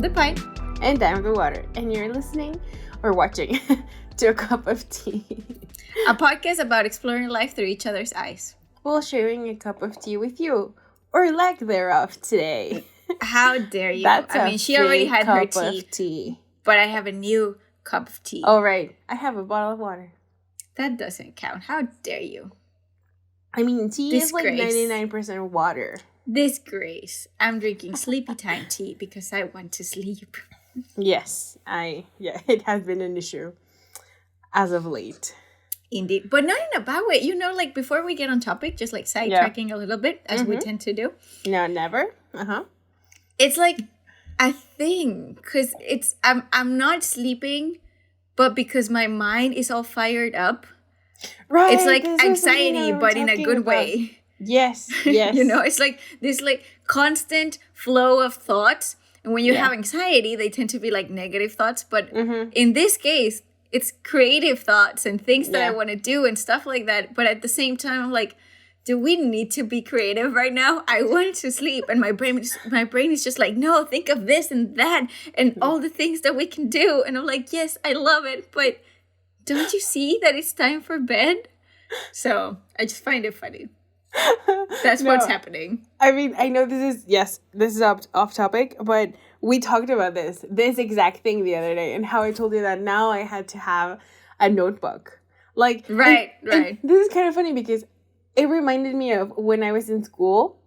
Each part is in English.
the pine. And I'm the water. And you're listening or watching to A Cup of Tea. A podcast about exploring life through each other's eyes. While sharing a cup of tea with you. Or lack thereof today. How dare you? That's she already had her tea. But I have a new cup of tea. Oh, right. I have a bottle of water. That doesn't count. How dare you? I mean, tea Disgrace. is like 99% water. Disgrace. I'm drinking sleepy time tea because I want to sleep. Yes, it has been an issue as of late. Indeed. But not in a bad way. You know, like before we get on topic, just like sidetracking a little bit, as we tend to do. No, never. Uh-huh. It's like a thing because I'm not sleeping, but because my mind is all fired up. Right. It's like anxiety, but in a good way. Yes, yes. You know, it's like this like constant flow of thoughts. And when you have anxiety, they tend to be like negative thoughts. But in this case, it's creative thoughts and things that I want to do and stuff like that. But at the same time, I'm like, do we need to be creative right now? I want to sleep. And my brain is just like, no, think of this and that and all the things that we can do. And I'm like, yes, I love it. But don't you see that it's time for bed? So I just find it funny. That's what's happening. I mean, I know this is off topic, but we talked about this exact thing the other day and how I told you that now I had to have a notebook. Like, right. And this is kind of funny because it reminded me of when I was in school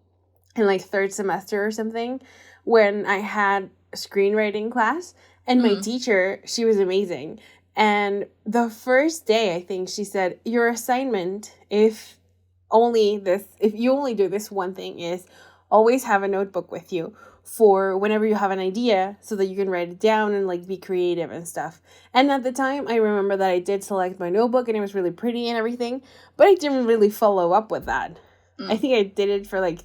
in like third semester or something, when I had a screenwriting class and my teacher, she was amazing. And the first day, I think she said, your assignment, if you only do this one thing, is always have a notebook with you for whenever you have an idea so that you can write it down and like be creative and stuff. And at the time, I remember that I did select my notebook and it was really pretty and everything, but I didn't really follow up with that. I think I did it for like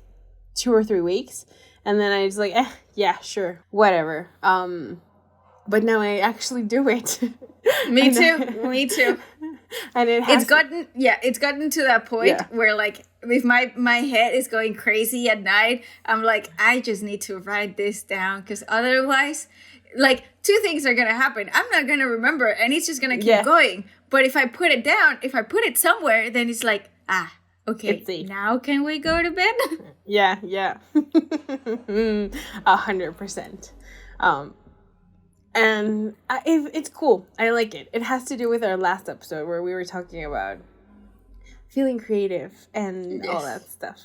2 or 3 weeks and then I was like, yeah, sure, whatever. But now I actually do it. Me too. And it's gotten to that point where like if my head is going crazy at night, I'm like, I just need to write this down because otherwise like 2 things are gonna happen. I'm not gonna remember and it's just gonna keep going. But if I put it down, if I put it somewhere, then it's like, okay, now can we go to bed? Yeah 100%. And it's cool. I like it. It has to do with our last episode where we were talking about feeling creative and all that stuff,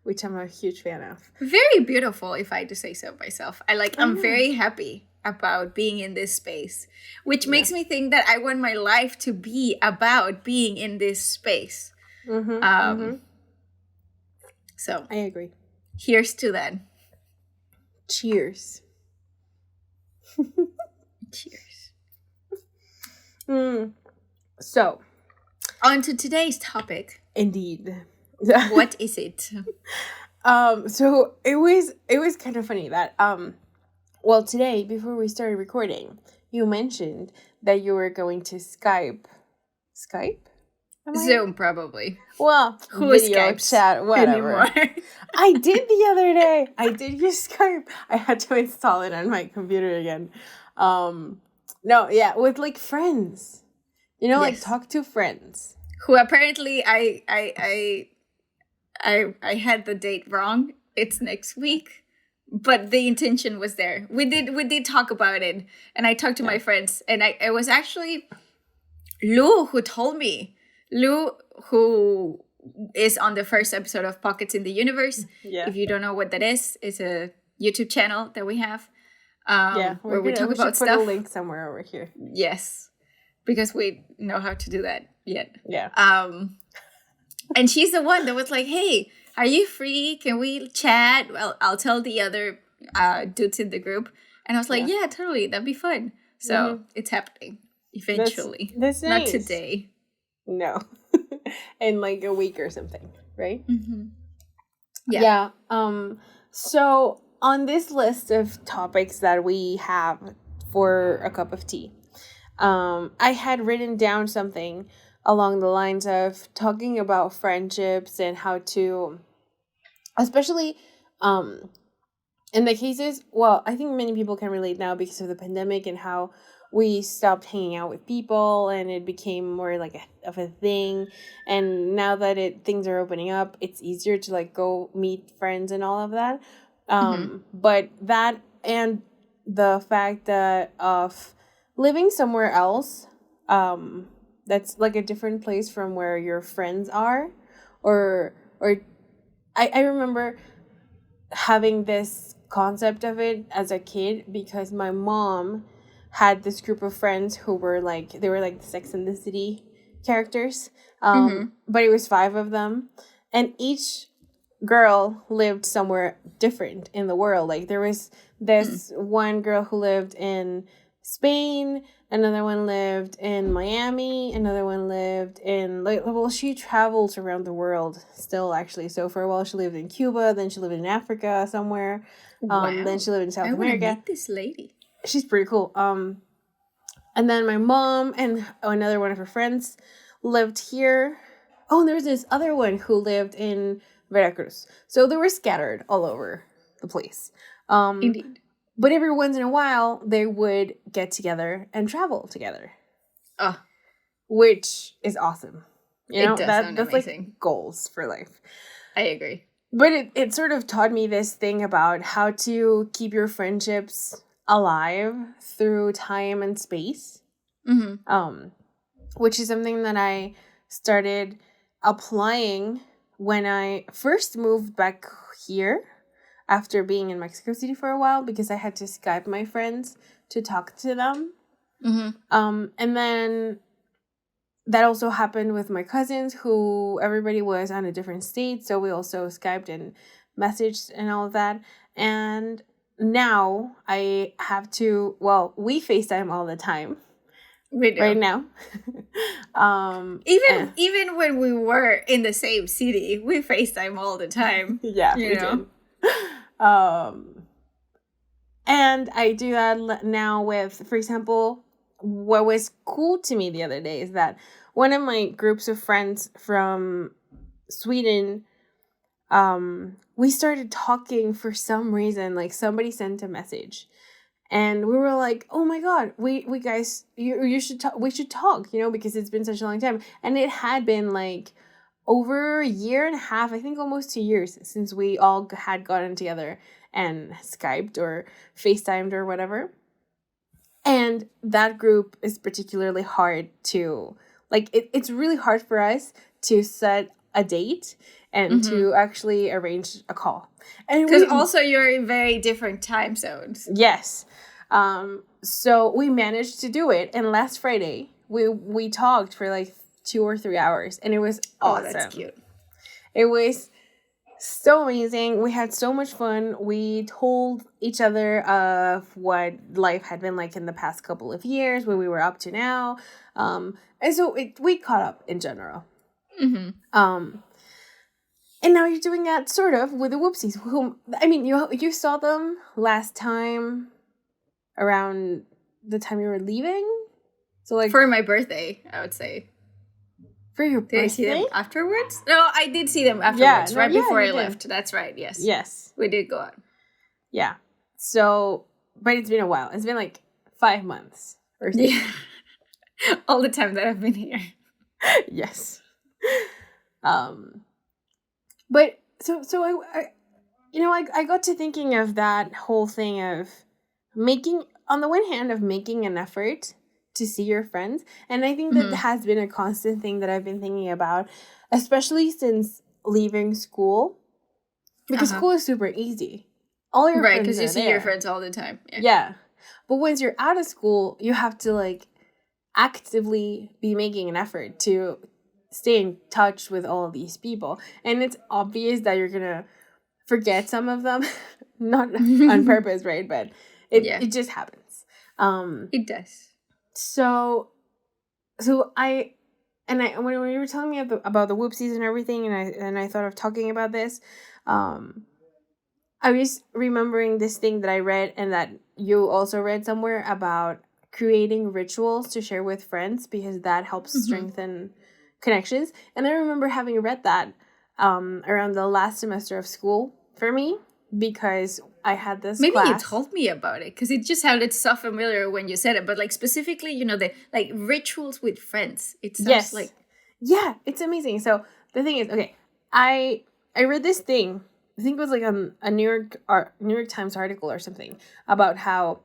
which I'm a huge fan of. Very beautiful, if I do say so myself. I'm very happy about being in this space, which makes me think that I want my life to be about being in this space. So I agree. Here's to that. Cheers. Cheers. So, on to today's topic. Indeed. What is it? So it was kind of funny that today before we started recording, you mentioned that you were going to Skype. Zoom, probably. Well, who video, Skypes chat, whatever. Anymore? I did the other day. I did use Skype. I had to install it on my computer again. With like friends. You know, like talk to friends. Who apparently I had the date wrong. It's next week. But the intention was there. We did talk about it. And I talked to my friends. And it was actually Lou who told me. Lou, who is on the first episode of Pockets in the Universe. Yeah. If you don't know what that is, it's a YouTube channel that we have. Where we talk about stuff. Put a link somewhere over here. Yes, because we know how to do that yet. Yeah. And she's the one that was like, "Hey, are you free? Can we chat?" Well, I'll tell the other dudes in the group. And I was like, "Yeah, totally, that'd be fun." So it's happening eventually. That's nice. Not today. No, in like a week or something, right? Mm-hmm. Yeah. So on this list of topics that we have for a cup of tea, I had written down something along the lines of talking about friendships and how to, especially in the cases, well, I think many people can relate now because of the pandemic and how we stopped hanging out with people and it became more like of a thing. And now that things are opening up, it's easier to like go meet friends and all of that. But that and the fact that of living somewhere else, that's like a different place from where your friends are, or I remember having this concept of it as a kid because my mom had this group of friends who were like, they were like the Sex and the City characters, but it was 5 of them, and each girl lived somewhere different in the world. Like there was this one girl who lived in Spain, another one lived in Miami, another one lived in, like, well, she travels around the world still, actually. So for a while she lived in Cuba, then she lived in Africa somewhere, then she lived in South America. I want to meet this lady. She's pretty cool. And then my mom and another one of her friends lived here. Oh, and there was this other one who lived in Veracruz. So they were scattered all over the place. Indeed. But every once in a while, they would get together and travel together. Oh. Which is awesome. You know, it does sound that's amazing. Like goals for life. I agree. But it sort of taught me this thing about how to keep your friendships alive through time and space. Which is something that I started applying when I first moved back here after being in Mexico City for a while, because I had to Skype my friends to talk to them. And then that also happened with my cousins, who everybody was on a different state. So we also Skyped and messaged and all of that. And now I have to, well, we FaceTime all the time. We do. Right now. Even when we were in the same city, we FaceTime all the time. Yeah, we did. And I do that now with, for example, what was cool to me the other day is that one of my groups of friends from Sweden, we started talking for some reason. Like somebody sent a message. And we were like, oh my God, we guys, you should talk. We should talk, you know, because it's been such a long time. And it had been like over a year and a half, I think almost 2 years since we all had gotten together and Skyped or FaceTimed or whatever. And that group is particularly hard to, like, it's really hard for us to set a date and to actually arrange a call. Because also you're in very different time zones. Yes. So we managed to do it. And last Friday, we talked for like 2 or 3 hours. And it was awesome. Oh, that's cute. It was so amazing. We had so much fun. We told each other of what life had been like in the past couple of years, what we were up to now. And so we caught up in general. And now you're doing that sort of with the Whoopsies. Whom, I mean, you saw them last time around the time you were leaving? So like for my birthday, I would say. For your birthday? Did I see them afterwards? No, I did see them afterwards, before I left. That's right, yes. Yes. We did go out. Yeah. So, but it's been a while. It's been like 5 months or so. Yeah. All the time that I've been here. Yes. But so I got to thinking of that whole thing of making, on the one hand, of making an effort to see your friends. And I think that has been a constant thing that I've been thinking about, especially since leaving school. Because school is super easy. All your friends because you see there. your friends all the time. Yeah. But once you're out of school, you have to like actively be making an effort to stay in touch with all of these people. And it's obvious that you're gonna forget some of them. Not on purpose, right? But it just happens. It does. So when you were telling me about the Whoopsies and everything, and I thought of talking about this, I was remembering this thing that I read and that you also read somewhere about creating rituals to share with friends because that helps strengthen connections. And I remember having read that around the last semester of school for me, because I had this Maybe class. you told me about it because it just sounded so familiar when you said it. But like specifically, you know, the like rituals with friends. It sounds like it's amazing. So the thing is, okay, I read this thing. I think it was like a New York Times article or something about how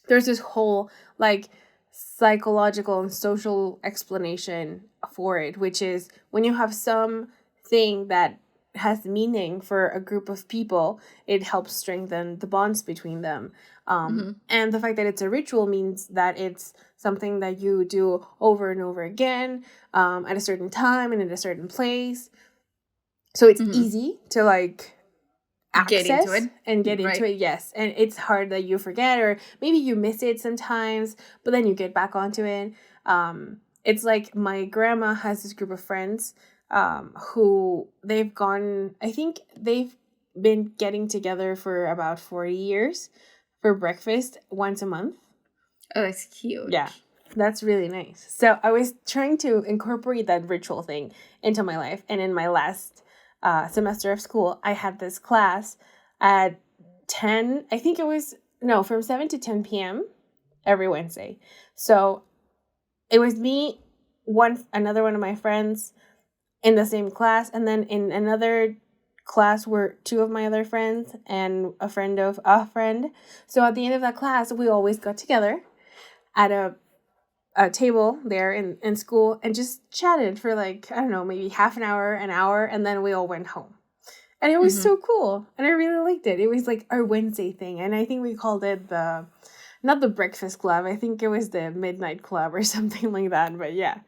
there's this whole like psychological and social explanation for it, which is when you have something that has meaning for a group of people, it helps strengthen the bonds between them. And the fact that it's a ritual means that it's something that you do over and over again, at a certain time and in a certain place. So it's easy to like access get into it. And get into it, yes. And it's hard that you forget, or maybe you miss it sometimes, but then you get back onto it. It's like my grandma has this group of friends who I think they've been getting together for about 40 years for breakfast once a month. Oh, that's cute. Yeah, that's really nice. So I was trying to incorporate that ritual thing into my life. And in my last semester of school, I had this class at 10, I think it was, no, from 7 to 10 p.m. every Wednesday. So it was me, another one of my friends in the same class, and then in another class were two of my other friends and a friend of a friend. So at the end of that class, we always got together at a table there in school and just chatted for like, I don't know, maybe half an hour, and then we all went home. And it was so cool. And I really liked it. It was like our Wednesday thing. And I think we called it not the breakfast club. I think it was the midnight club or something like that. But yeah.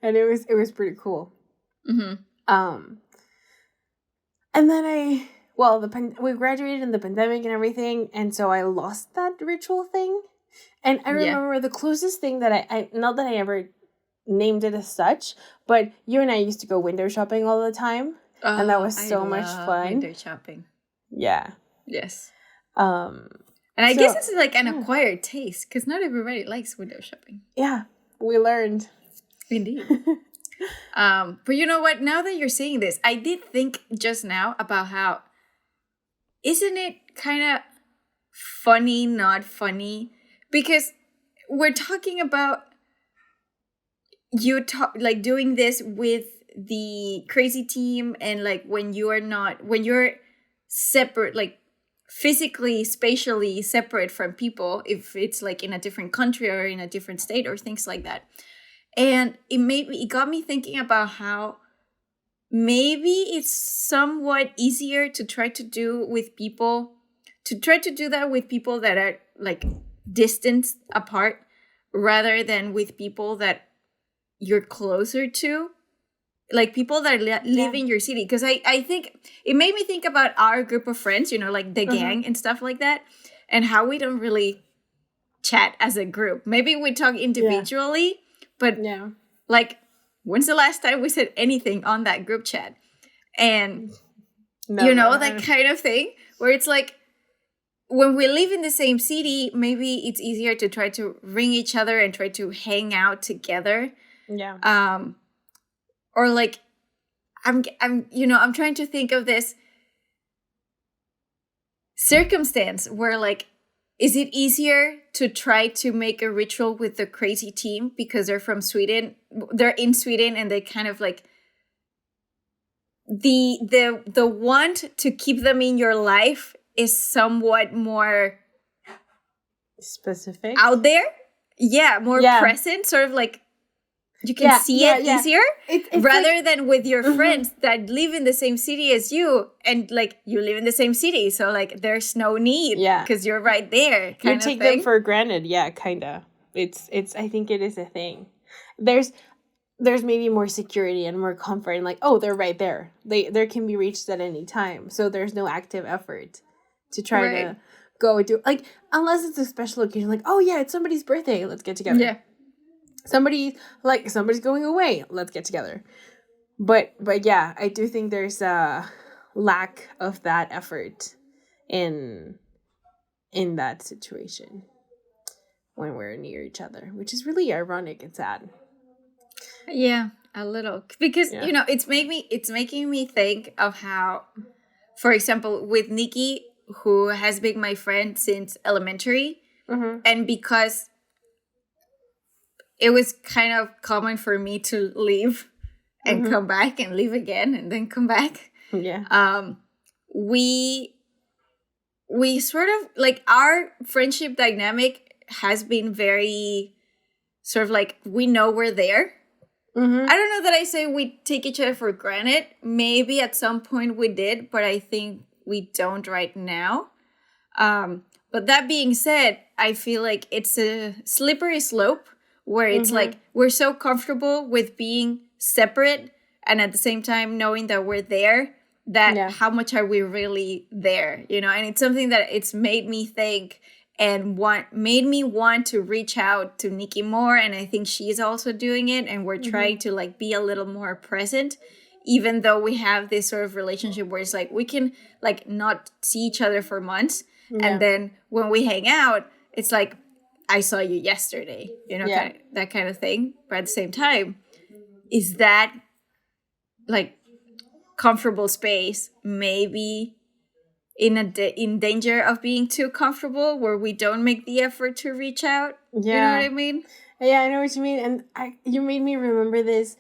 And it was pretty cool. And then we graduated in the pandemic and everything. And so I lost that ritual thing. And I remember the closest thing that I not that I ever named it as such, but you and I used to go window shopping all the time. And that was so much fun. Window shopping. Yeah. Yes. And I guess it's like an acquired taste because not everybody likes window shopping. Yeah, we learned. Indeed. But you know what? Now that you're saying this, I did think just now about how isn't it kind of funny, not funny? Because we're talking about like doing this with the crazy team, and like when you're separate, like physically, spatially separate from people, if it's like in a different country or in a different state or things like that. And it got me thinking about how maybe it's somewhat easier to try to do that with people that are like distance apart rather than with people that you're closer to, like people that live in your city. Because I think it made me think about our group of friends, you know, like the gang and stuff like that, and how we don't really chat as a group. Maybe we talk individually, but like when's the last time we said anything on that group chat? And you know, that kind of thing where it's like, when we live in the same city, maybe it's easier to try to ring each other and try to hang out together. Yeah. Or like, I'm trying to think of this circumstance where like, is it easier to try to make a ritual with the crazy team because they're from Sweden? They're in Sweden and they kind of like the want to keep them in your life is somewhat more specific out there. Yeah, more present, sort of like you can see it easier it's rather like, than with your friends that live in the same city as you, and like you live in the same city, so like there's no need because you're right there. You take them for granted. Yeah, kind of. It's I think it is a thing. There's maybe more security and more comfort, and like, oh, they're right there. They can be reached at any time, so there's no active effort to try to go do, like, unless it's a special occasion, like, oh yeah, it's somebody's birthday, let's get together. Yeah. Somebody's going away, let's get together. But yeah, I do think there's a lack of that effort in that situation when we're near each other, which is really ironic and sad. Yeah, a little, because you know, it's making me think of how, for example, with Nikki, who has been my friend since elementary. And because it was kind of common for me to leave and come back and leave again and then come back. Yeah. We sort of like our friendship dynamic has been very sort of like we know we're there. I don't know that I say we take each other for granted. Maybe at some point we did, but I think we don't right now. But that being said, I feel like it's a slippery slope where it's like we're so comfortable with being separate and at the same time knowing that we're there, that how much are we really there, you know? And it's something that it's made me think and made me want to reach out to Nikki more, and I think she's also doing it, and we're trying to like be a little more present, even though we have this sort of relationship where it's like we can like not see each other for months, and then when we hang out, it's like I saw you yesterday, you know, kind of, that kind of thing. But at the same time, is that like comfortable space maybe in danger of being too comfortable, where we don't make the effort to reach out? You know what I mean? Yeah, I know what you mean. And you made me remember this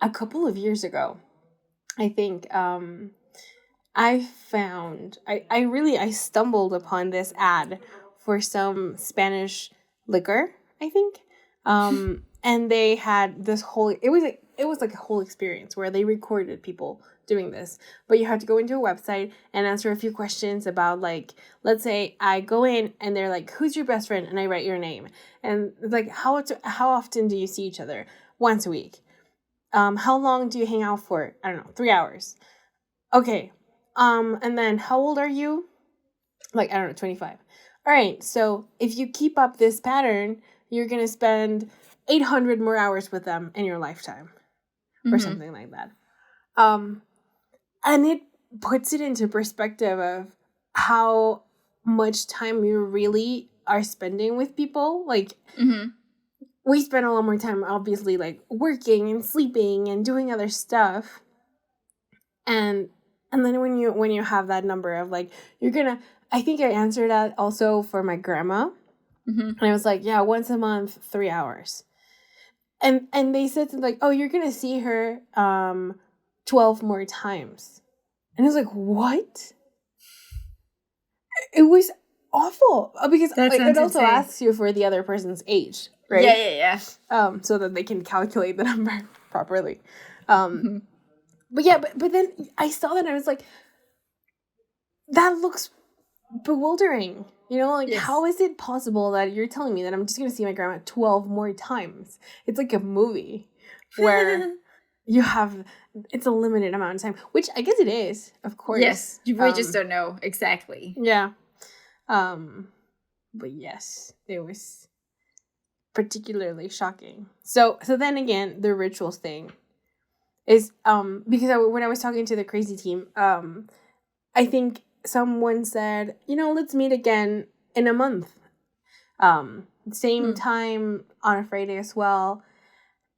a couple of years ago. I think I stumbled upon this ad for some Spanish liquor, I think. And they had this whole, it was like a whole experience where they recorded people doing this, but you had to go into a website and answer a few questions about, like, let's say I go in and they're like, who's your best friend? And I write your name. And it's like, how often do you see each other? Once a week. How long do you hang out for? I don't know, 3 hours. Okay. And then how old are you? Like, I don't know, 25. All right. So if you keep up this pattern, you're going to spend 800 more hours with them in your lifetime or something like that. And it puts it into perspective of how much time you really are spending with people. Like, we spend a lot more time, obviously, like, working and sleeping and doing other stuff. And then when you have that number of, like, you're going to, I think I answered that also for my grandma. And I was like, yeah, once a month, 3 hours. And they said something like, oh, you're going to see her 12 more times. And I was like, what? It was awful. Because it also asks you for the other person's age, right? Yeah. So that they can calculate the number properly. But yeah, but then I saw that and I was like, that looks bewildering. You know, like, how is it possible that you're telling me that I'm just going to see my grandma 12 more times? It's like a movie where you have, it's a limited amount of time, which I guess it is, of course. Yes, we just don't know exactly. Yeah. But yes, it was particularly shocking. So then again, the rituals thing is, because when I was talking to the crazy team, I think someone said, you know, let's meet again in a month. Same time on a Friday as well.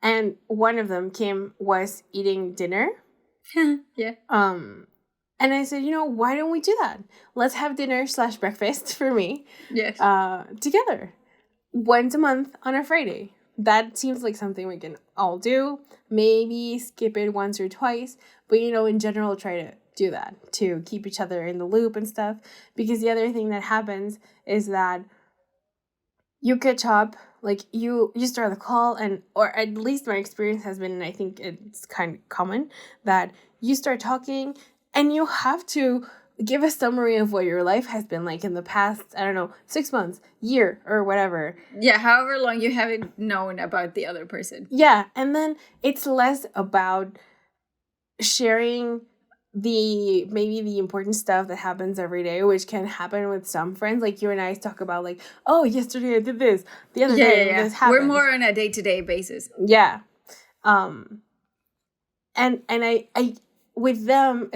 And one of them, Kim, was eating dinner. Yeah. And I said, you know, why don't we do that? Let's have dinner / breakfast for me. Yes. Together. Once a month on a Friday. That seems like something we can all do. Maybe skip it once or twice. But, you know, in general, try to do that to keep each other in the loop and stuff. Because the other thing that happens is that you catch up, like, you start the call, and, or at least my experience has been, and I think it's kind of common, that you start talking and you have to give a summary of what your life has been like in the past, I don't know, 6 months, year, or whatever. Yeah, however long you haven't known about the other person. Yeah, and then it's less about sharing maybe the important stuff that happens every day, which can happen with some friends. Like, you and I talk about, like, oh, yesterday I did this, the other day this happened. We're more on a day-to-day basis. Yeah. And I with them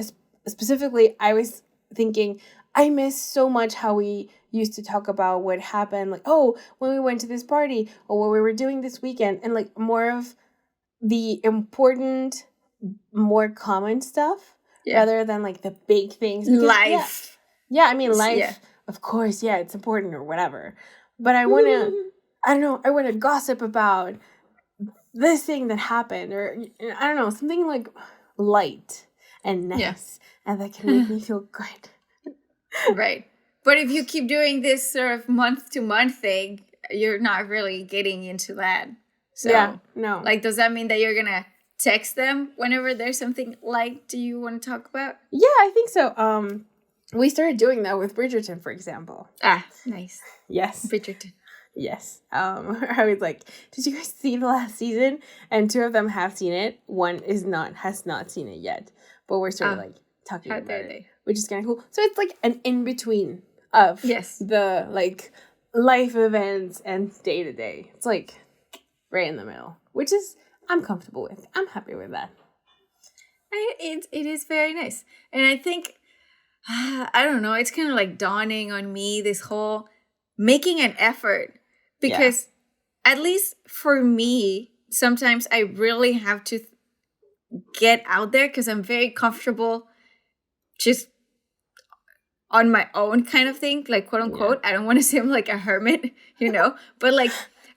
specifically, I was thinking, I miss so much how we used to talk about what happened, like, oh, when we went to this party, or what we were doing this weekend, and, like, more of the important, more common stuff. Yeah. Rather than, like, the big things. Life. Yeah, I mean, Yeah. life, of course, yeah, it's important or whatever. But I want to, I don't know, I want to gossip about this thing that happened, or I don't know, something like light and nice, and that can make me feel good. Right. But if you keep doing this sort of month to month thing, you're not really getting into that. So, Yeah, no. like, does that mean that you're going to text them whenever there's something light do you want to talk about? Yeah, I think so. We started doing that with Bridgerton, for example. Ah, nice. Yes. Bridgerton. Yes. I was like, did you guys see the last season? And two of them have seen it. One has not seen it yet. But we're sort of like talking about it, which is kind of cool. So it's like an in-between of the like life events and day-to-day. It's like right in the middle, which is I'm comfortable with. I'm happy with that. It is very nice. And I think, I don't know, it's kind of like dawning on me, this whole making an effort. Because at least for me, sometimes I really have to get out there because I'm very comfortable just on my own kind of thing, like quote unquote. I don't want to seem like a hermit, but like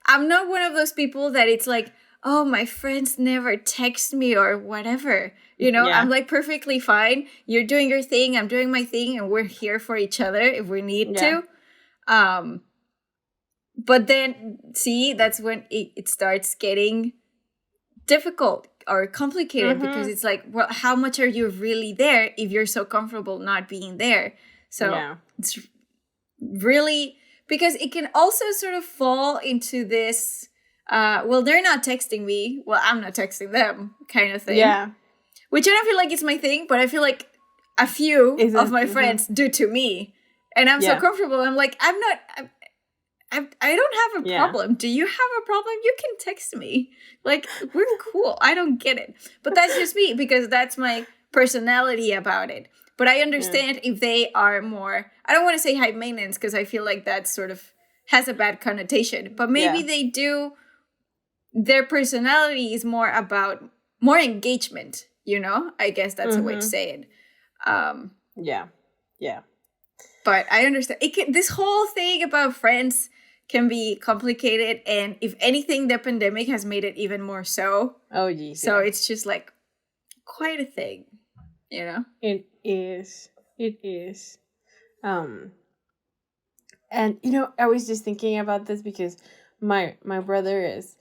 I'm not one of those people that it's like, oh, my friends never text me or whatever. I'm like perfectly fine. You're doing your thing, I'm doing my thing, and we're here for each other if we need to. But then, see, that's when it starts getting difficult or complicated because it's like, well, how much are you really there if you're so comfortable not being there? So it's really, because it can also sort of fall into this, well, they're not texting me, well, I'm not texting them kind of thing. Yeah. Which I don't feel like it's my thing, but I feel like a few of my friends do to me. And I'm so comfortable. I'm like, I don't have a problem. Do you have a problem? You can text me. Like, we're cool. I don't get it. But that's just me because that's my personality about it. But I understand if they are more, I don't want to say high maintenance because I feel like that sort of has a bad connotation. But maybe they do, their personality is more about more engagement, I guess that's a way to say it. Yeah. But I understand. This whole thing about friends can be complicated, and if anything, the pandemic has made it even more so. Oh, geez. So it's just like quite a thing, It is. And I was just thinking about this because my brother is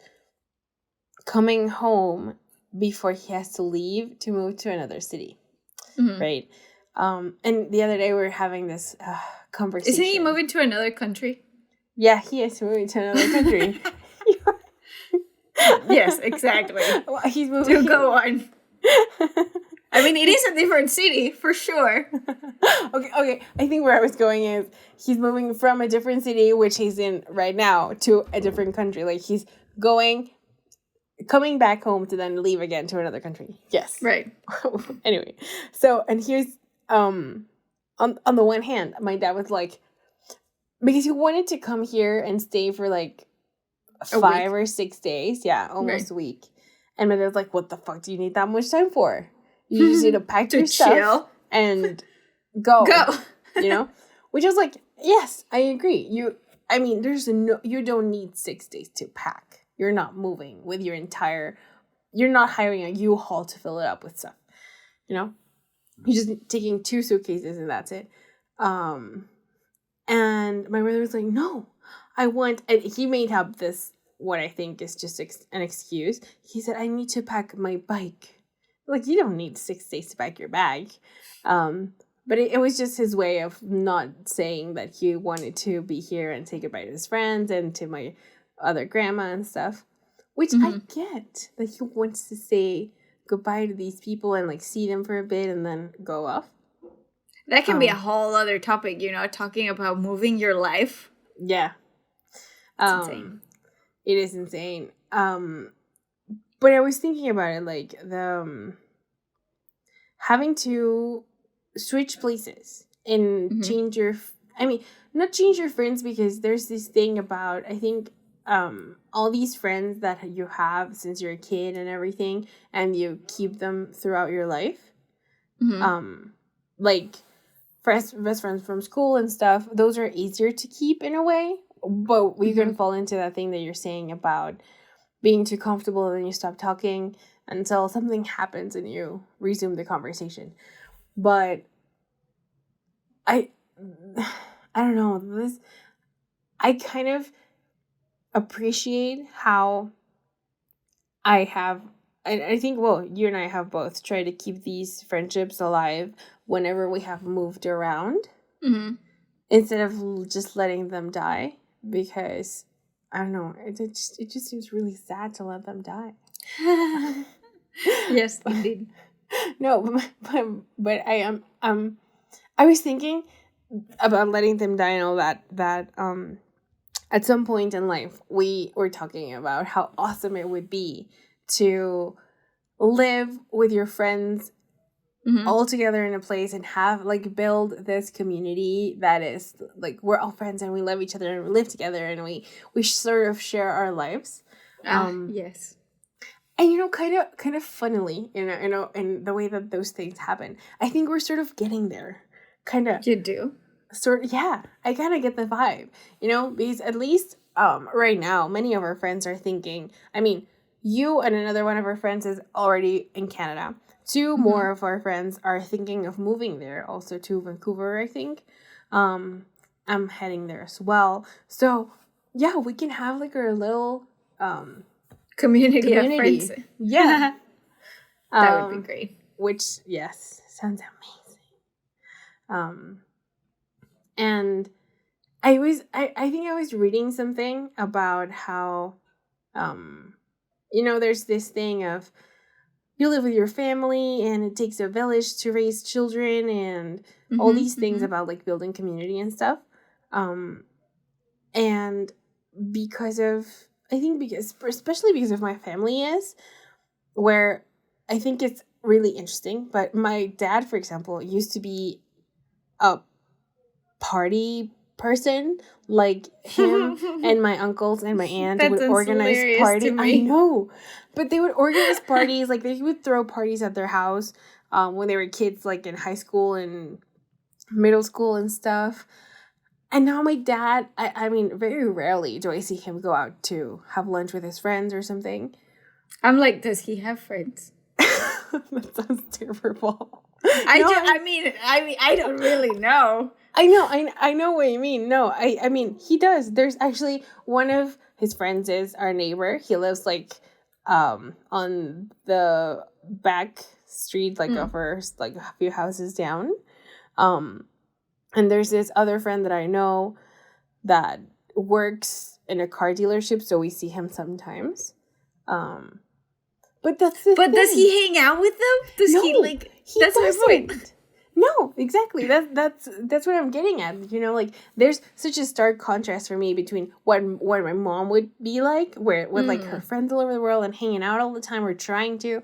coming home before he has to leave to move to another city, right? And the other day we were having this conversation. Isn't he moving to another country? Yeah, he is moving to another country. Yes, exactly. Well, he's moving. To go on. I mean, it is a different city, for sure. Okay. I think where I was going is he's moving from a different city, which he's in right now, to a different country. Like, he's coming back home to then leave again to another country. Yes. Right. Anyway, so, and here's, on the one hand, my dad was like, because he wanted to come here and stay for like 5 or 6 days. Yeah, almost a week. And my dad was like, what the fuck do you need that much time for? You just need to pack your stuff and go. Which I was like, yes, I agree. You don't need 6 days to pack. You're not moving with your you're not hiring a U-Haul to fill it up with stuff. You're just taking 2 suitcases and that's it. And my brother was like, no, and he made up this, what I think is just an excuse. He said, I need to pack my bike. Like, you don't need 6 days to pack your bag. But it was just his way of not saying that he wanted to be here and say goodbye to his friends and to my other grandma and stuff. Which I get, that he wants to say goodbye to these people and like see them for a bit and then go off. That can be a whole other topic, talking about moving your life. Yeah. It's insane. It is insane. But I was thinking about it, like, the having to switch places and change your... not change your friends, because there's this thing about, I think, all these friends that you have since you're a kid and everything, and you keep them throughout your life. Like... best friends from school and stuff, those are easier to keep in a way. But we can fall into that thing that you're saying about being too comfortable and then you stop talking until something happens and you resume the conversation. But I don't know, I kind of appreciate how I think, well, you and I have both tried to keep these friendships alive whenever we have moved around, instead of just letting them die, because I don't know, it just seems really sad to let them die. Yes, indeed. No, but I was thinking about letting them die and all that at some point in life we were talking about how awesome it would be to live with your friends all together in a place and have like build this community that is like we're all friends and we love each other and we live together and we sort of share our lives. Yes. And kind of funnily, in the way that those things happen, I think we're sort of getting there. Kind of. You do? Yeah. I kind of get the vibe, because at least right now, many of our friends are thinking, I mean, you and another one of our friends is already in Canada. Two more of our friends are thinking of moving there, also to Vancouver, I think. I'm heading there as well. So, yeah, we can have like our little community of friends. Yeah. That would be great. Which, yes, sounds amazing. And I think I was reading something about how, there's this thing of you live with your family and it takes a village to raise children and all these things about like building community and stuff. And especially because of my family where I think it's really interesting, but my dad, for example, used to be a party person. Like him and my uncles and my aunt would organize parties. I know, but they would organize parties. Like they would throw parties at their house when they were kids, like in high school and middle school and stuff. And now my dad, I mean, very rarely do I see him go out to have lunch with his friends or something. I'm like, does he have friends? That sounds terrible. I mean, I don't really know. I know what you mean. No, I mean, he does. There's actually one of his friends is our neighbor. He lives like on the back street, like of ours, like a few houses down. And there's this other friend that I know that works in a car dealership, so we see him sometimes. But that's the thing. Does he hang out with them? Does he like? That's my point. No, exactly. That's what I'm getting at. Like there's such a stark contrast for me between what my mom would be like, with like her friends all over the world and hanging out all the time or trying to,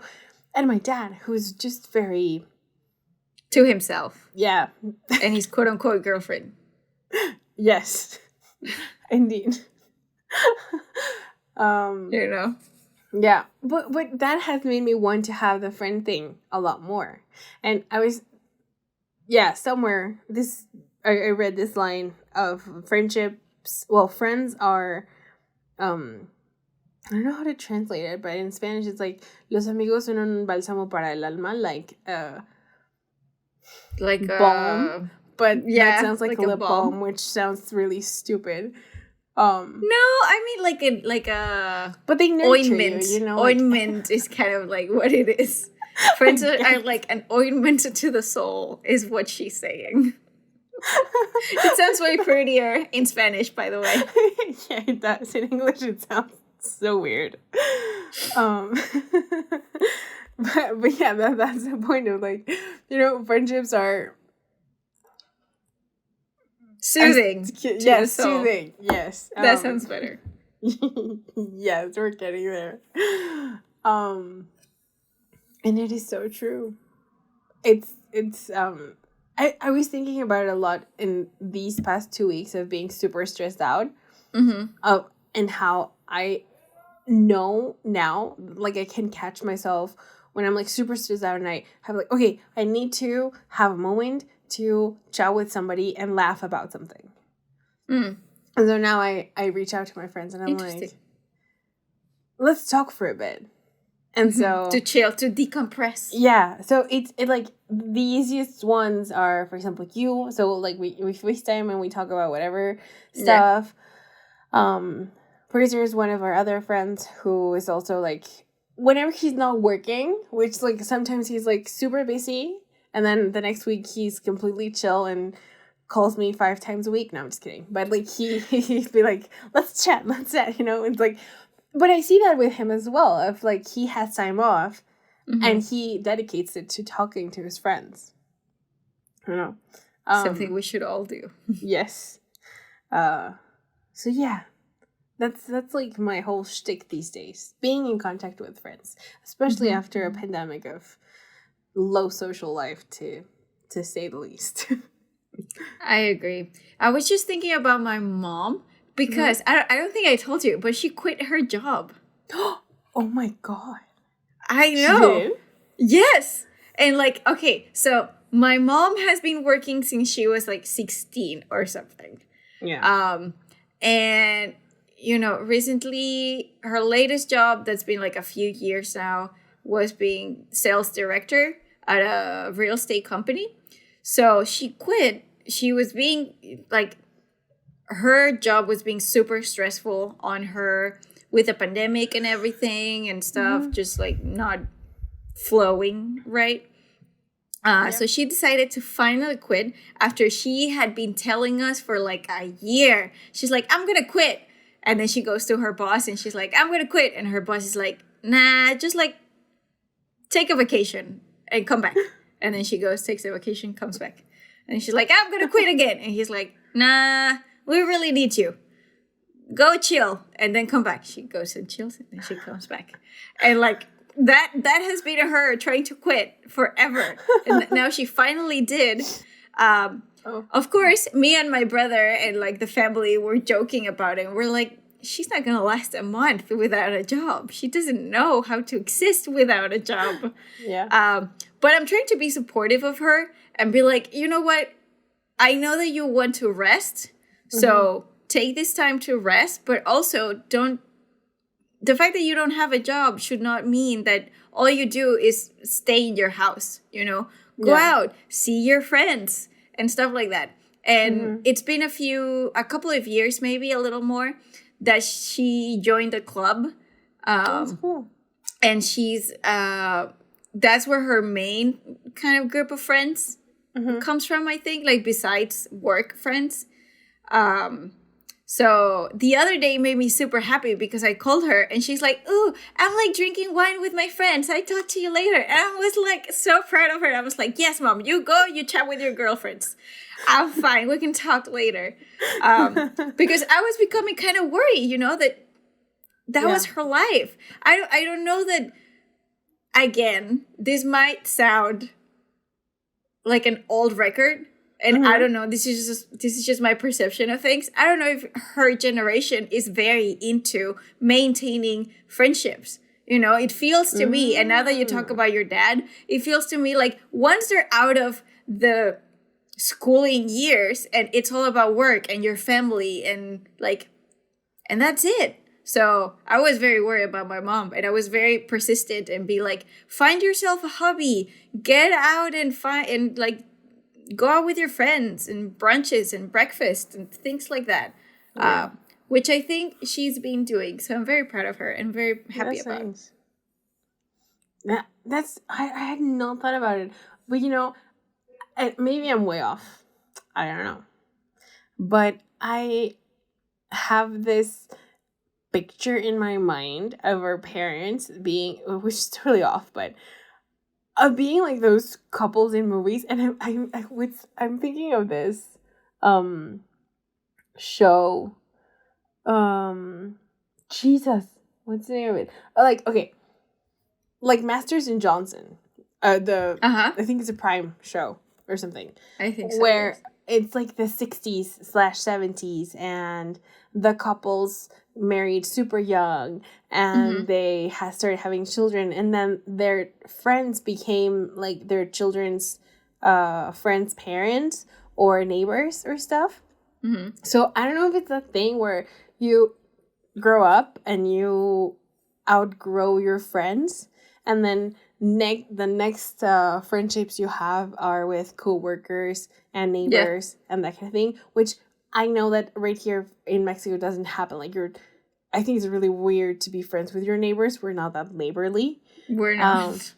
and my dad, who's just very to himself. Yeah. And his quote unquote girlfriend. Yes. Indeed. Yeah. But that has made me want to have the friend thing a lot more. And I was somewhere I read this line of friendships. Well, friends are I don't know how to translate it, but in Spanish it's like los amigos son un bálsamo para el alma, like a balm. But that sounds like a lip balm, which sounds really stupid. No, I mean like a but they nurture ointment. Ointment is kind of like what it is. Friends are like an ointment to the soul, is what she's saying. It sounds way prettier in Spanish, by the way. Yeah, it does. In English, it sounds so weird. But yeah, that's the point of like, friendships are soothing. Yes, soothing. Yes, that sounds better. Yes, we're getting there. And it is so true. It's I was thinking about it a lot in these past 2 weeks of being super stressed out. And how I know now, like I can catch myself when I'm like super stressed out and I have like, okay, I need to have a moment to chat with somebody and laugh about something. And so now I reach out to my friends and I'm like, let's talk for a bit. And so to chill, to decompress. Yeah. So it like the easiest ones are, for example, you. So like we FaceTime and we talk about whatever stuff. Producer is one of our other friends who is also like, whenever he's not working, which like sometimes he's like super busy, and then the next week he's completely chill and calls me 5 times a week. No, I'm just kidding. But like he'd be like, let's chat. You know, it's like. But I see that with him as well. Of like he has time off, and he dedicates it to talking to his friends. You know, something we should all do. Yes. So yeah, that's like my whole shtick these days. Being in contact with friends, especially after a pandemic of low social life, to say the least. I agree. I was just thinking about my mom. Because I don't think I told you, but she quit her job. Oh my God. I know. She did? Yes. And like, okay, so my mom has been working since she was like 16 or something. Yeah. And, you know, recently her latest job that's been like a few years now was being sales director at a real estate company. So she quit. She was being like, her job was being super stressful on her with the pandemic and everything and stuff, just like not flowing right. So she decided to finally quit after she had been telling us for like a year. She's like, I'm gonna quit. And then she goes to her boss and she's like, I'm gonna quit. And her boss is like, nah, just like take a vacation and come back. And then she goes, takes a vacation, comes back. And she's like, I'm gonna quit again. And he's like, nah, we really need you. Go chill and then come back. She goes and chills and then she comes back. And like that has been her trying to quit forever. And now she finally did. Of course, me and my brother and like the family were joking about it. We're like, she's not going to last a month without a job. She doesn't know how to exist without a job. Yeah. But I'm trying to be supportive of her and be like, you know what? I know that you want to rest. So take this time to rest, but also the fact that you don't have a job should not mean that all you do is stay in your house, you know, go out, see your friends and stuff like that. And it's been a couple of years, maybe a little more, that she joined a club. That's cool. And she's, that's where her main kind of group of friends comes from, I think, like besides work friends. So the other day made me super happy because I called her and she's like, ooh, I'm like drinking wine with my friends. I talk to you later. And I was like so proud of her. I was like, yes, mom, you go, you chat with your girlfriends. I'm fine. We can talk later. Because I was becoming kind of worried, you know, that was her life. I don't know that, again, this might sound like an old record. And I don't know, this is just my perception of things. I don't know if her generation is very into maintaining friendships. You know, it feels to me, and now that you talk about your dad, it feels to me like once they're out of the schooling years and it's all about work and your family and like, and that's it. So I was very worried about my mom and I was very persistent and be like, find yourself a hobby, get out and like, go out with your friends and brunches and breakfast and things like that, which I think she's been doing. So I'm very proud of her and very happy about. Nice. That's I had not thought about it, but you know, maybe I'm way off. I don't know, but I have this picture in my mind of our parents being, which is totally off, but. Of being like those couples in movies, and I'm thinking of this show, Jesus, what's the name of it? Like Masters and Johnson, I think it's a Prime show or something. I think so. Where it's like the 60s/70s, and the couples married super young and they started having children, and then their friends became like their children's friends' parents or neighbors or stuff. Mm-hmm. So I don't know if it's a thing where you grow up and you outgrow your friends, and then the next friendships you have are with coworkers and neighbors and that kind of thing, which I know that right here in Mexico doesn't happen. Like I think it's really weird to be friends with your neighbors. We're not that neighborly. We're not.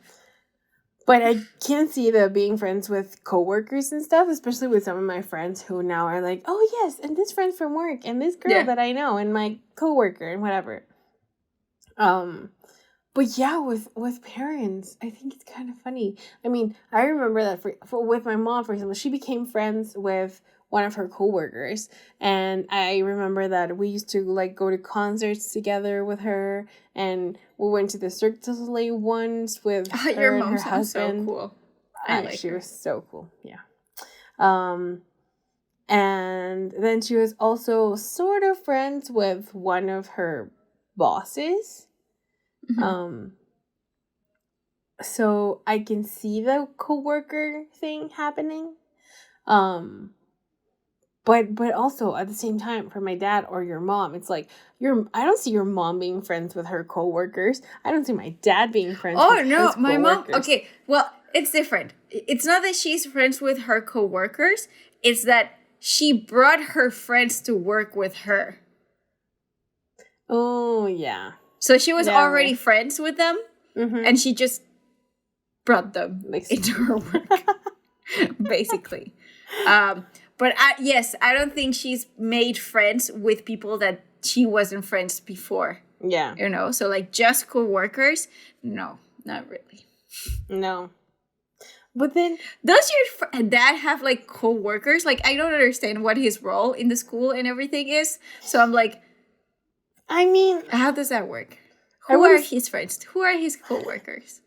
But I can see the being friends with coworkers and stuff, especially with some of my friends who now are like, oh yes, and this friend from work, and this girl that I know, and my coworker, and whatever. But yeah, with parents, I think it's kind of funny. I mean, I remember that for with my mom, for example, she became friends with one of her coworkers, and I remember that we used to like go to concerts together with her, and we went to the Cirque du Soleil once with her your and mom her sounds husband. so cool. She was so cool. Yeah. And then she was also sort of friends with one of her bosses. Mm-hmm. So I can see the coworker thing happening. But also at the same time, for my dad or your mom, it's like I don't see your mom being friends with her coworkers. I don't see my dad being friends with his coworkers. My mom. Okay, well, it's different. It's not that she's friends with her coworkers. It's that she brought her friends to work with her. Oh yeah. So she was already friends with them, and she just brought them into her work, basically. But yes, I don't think she's made friends with people that she wasn't friends before. Yeah. You know, so like just co-workers? No, not really. No. But then... Does your dad have like co-workers? Like, I don't understand what his role in the school and everything is. So I'm like... I mean... How does that work? Who are his friends? Who are his co-workers?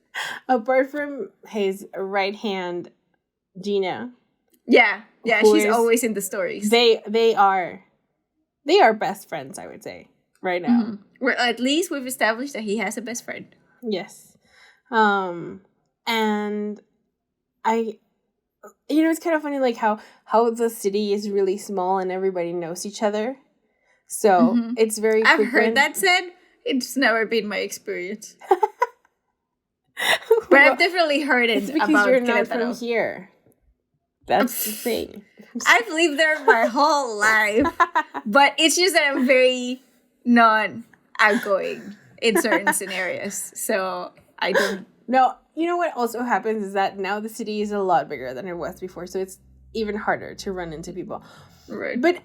Apart from his right hand, Gina... Yeah, she's always in the stories. They are best friends, I would say, right now. Mm-hmm. Well, at least we've established that he has a best friend. Yes. And it's kind of funny, like how the city is really small and everybody knows each other. So it's very I've heard that said. It's never been my experience. But I've definitely heard it because about you're not Querétaro. from here. That's the thing. I've lived there my whole life. But it's just that I'm very non-outgoing in certain scenarios. So I don't... No, you know what also happens is that now the city is a lot bigger than it was before. So it's even harder to run into people. Right. But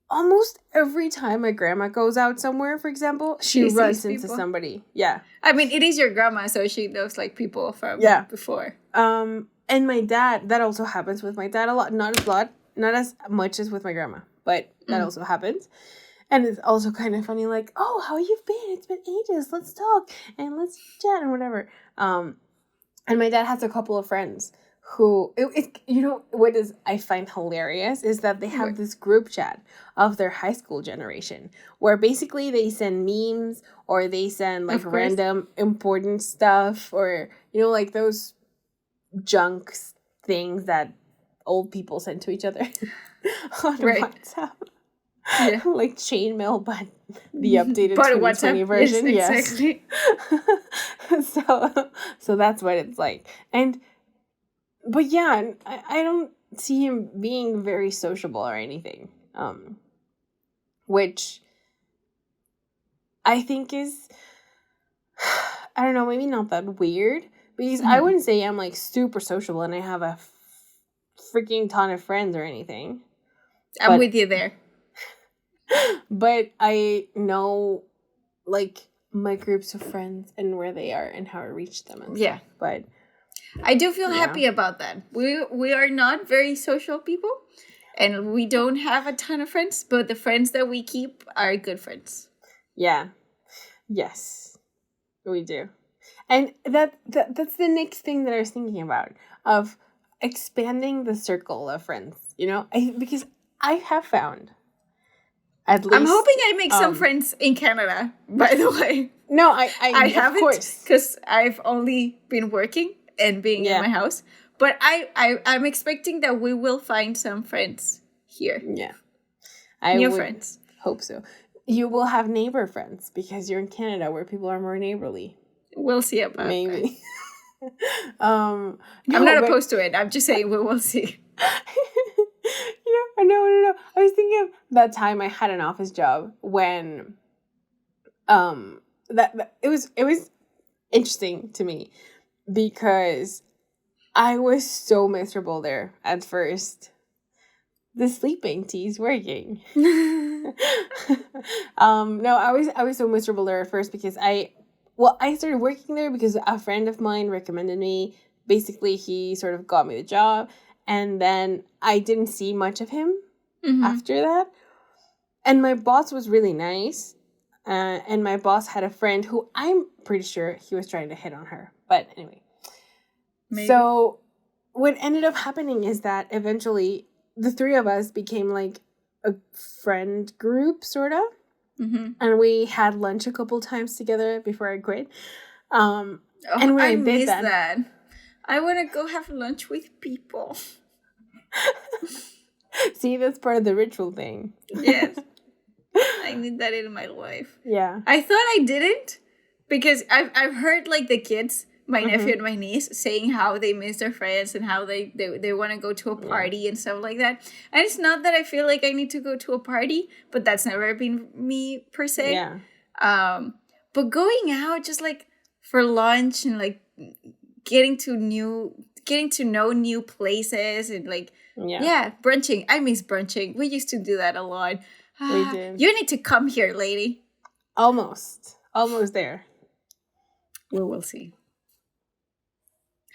almost every time my grandma goes out somewhere, for example, she runs into somebody. Yeah. I mean, it is your grandma, so she knows like people from before. And my dad, that also happens with my dad a lot. Not as much as with my grandma, but that also happens. And it's also kind of funny, like, oh, how you've been? It's been ages. Let's talk and let's chat and whatever. And my dad has a couple of friends who, what I find hilarious is that they have this group chat of their high school generation where basically they send memes or they send like random important stuff or, like those junk things that old people send to each other on WhatsApp. Yeah. Like chainmail, but the updated 2020 version. Yes, exactly. So that's what it's like. But yeah, I don't see him being very sociable or anything. Which I think is, I don't know, maybe not that weird. Because I wouldn't say I'm, like, super sociable and I have a freaking ton of friends or anything. I'm with you there. But I know, like, my groups of friends and where they are and how I reach them and stuff. But I do feel happy about that. We are not very social people. And we don't have a ton of friends. But the friends that we keep are good friends. Yeah. Yes. We do. And that's the next thing that I was thinking about, of expanding the circle of friends, because I have found, at least... I'm hoping I make some friends in Canada, by the way. No, I haven't, because I've only been working and being in my house. But I'm expecting that we will find some friends here. Yeah. New friends. Hope so. You will have neighbor friends because you're in Canada where people are more neighborly. We'll see about that. Maybe. I'm not opposed to it. I'm just saying we will see. No. I was thinking of that time I had an office job when that it was interesting to me because I was so miserable there at first. The sleeping tea's working. No, I was so miserable there at first because I started working there because a friend of mine recommended me. Basically, he sort of got me the job, and then I didn't see much of him after that. And my boss was really nice, and my boss had a friend who I'm pretty sure he was trying to hit on her. But anyway, So what ended up happening is that eventually the three of us became like a friend group, sort of. And we had lunch a couple times together before I quit. And when I did that, I want to go have lunch with people. See, that's part of the ritual thing. Yes. I need that in my life. Yeah. I thought I didn't because I've heard like the kids, my nephew and my niece, saying how they miss their friends and how they want to go to a party and stuff like that. And it's not that I feel like I need to go to a party, but that's never been me per se. Yeah. But going out just like for lunch and like getting to know new places and like brunching. I miss brunching. We used to do that a lot. We did. You need to come here, lady. Almost there. We will see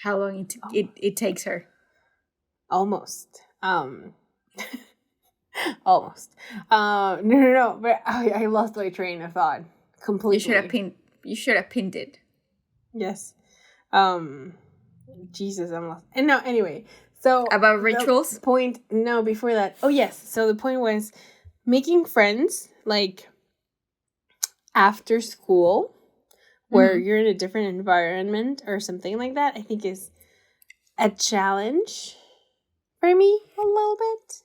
how long it takes her. Almost. Almost. No. But I lost my train of thought completely. You should have pinned it. Yes. Jesus, I'm lost. And no, anyway. So about rituals? Before that. Oh yes. So the point was making friends like after school where you're in a different environment or something like that, I think is a challenge for me a little bit.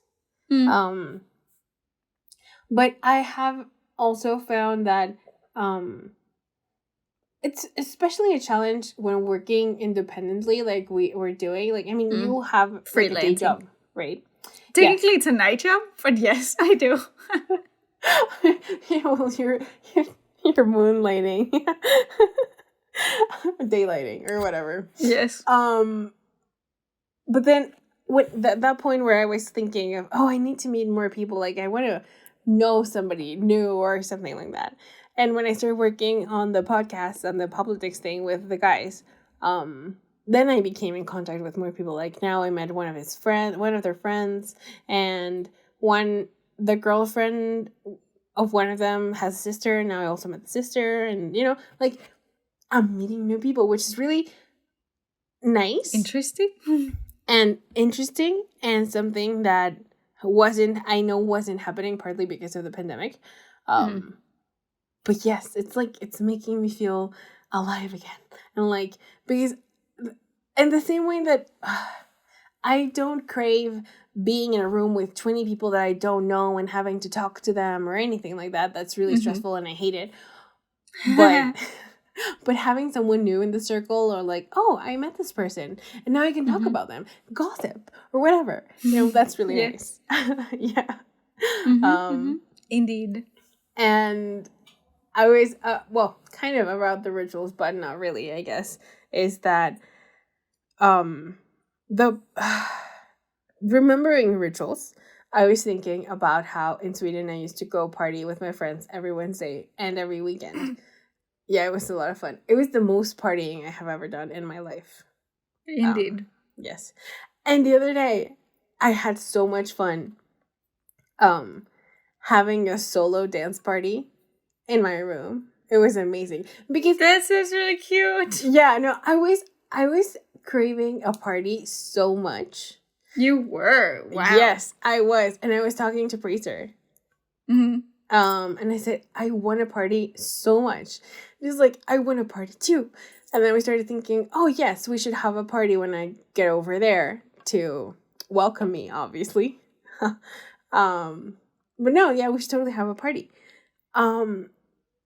But I have also found that it's especially a challenge when working independently like we're doing. Like, I mean, you have like, a day job, right? Technically, it's a night job, but yes, I do. Well, you're moonlighting, daylighting, or whatever. Yes. But then that point where I was thinking of, I need to meet more people. Like, I want to know somebody new or something like that. And when I started working on the podcast, on the politics thing with the guys, then I became in contact with more people. Like, now I met one of their friends, and the girlfriend of one of them has a sister, and now I also met the sister, and, like, I'm meeting new people, which is really nice. Interesting. And something that wasn't happening partly because of the pandemic. But yes, it's like, it's making me feel alive again. And like, because in the same way that I don't crave being in a room with 20 people that I don't know and having to talk to them or anything like that. That's really stressful and I hate it. But having someone new in the circle, or like, I met this person and now I can talk about them, gossip or whatever, that's really nice. Yeah. Indeed. And I always, kind of about the rituals, but not really, I guess, is that the remembering rituals, I was thinking about how in Sweden I used to go party with my friends every Wednesday and every weekend. Yeah, it was a lot of fun. It was the most partying I have ever done in my life. Indeed. Yes. And the other day, I had so much fun having a solo dance party in my room. It was amazing. Because that sounds really cute. Yeah, no, I was craving a party so much. You were? Wow. Yes, I was. And I was talking to Praser. And I said, I want to party so much. He's like, I want to party too. And then we started thinking, oh, yes, we should have a party when I get over there to welcome me, obviously. But no, yeah, we should totally have a party. And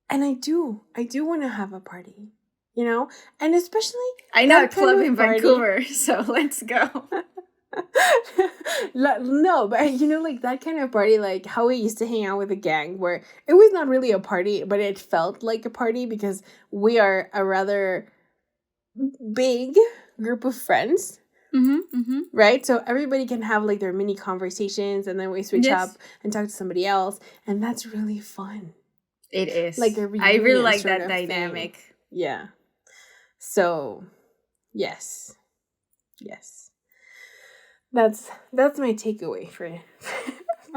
I do want to have a party, you know? And especially... I know a club in Vancouver, so let's go. No, but you know, like that kind of party, like how we used to hang out with a gang where it was not really a party, but it felt like a party because we are a rather big group of friends. Right? So everybody can have like their mini conversations and then we switch up and talk to somebody else. And that's really fun. It is. Like I really like that dynamic. Thing. Yeah. So, yes. Yes. That's my takeaway for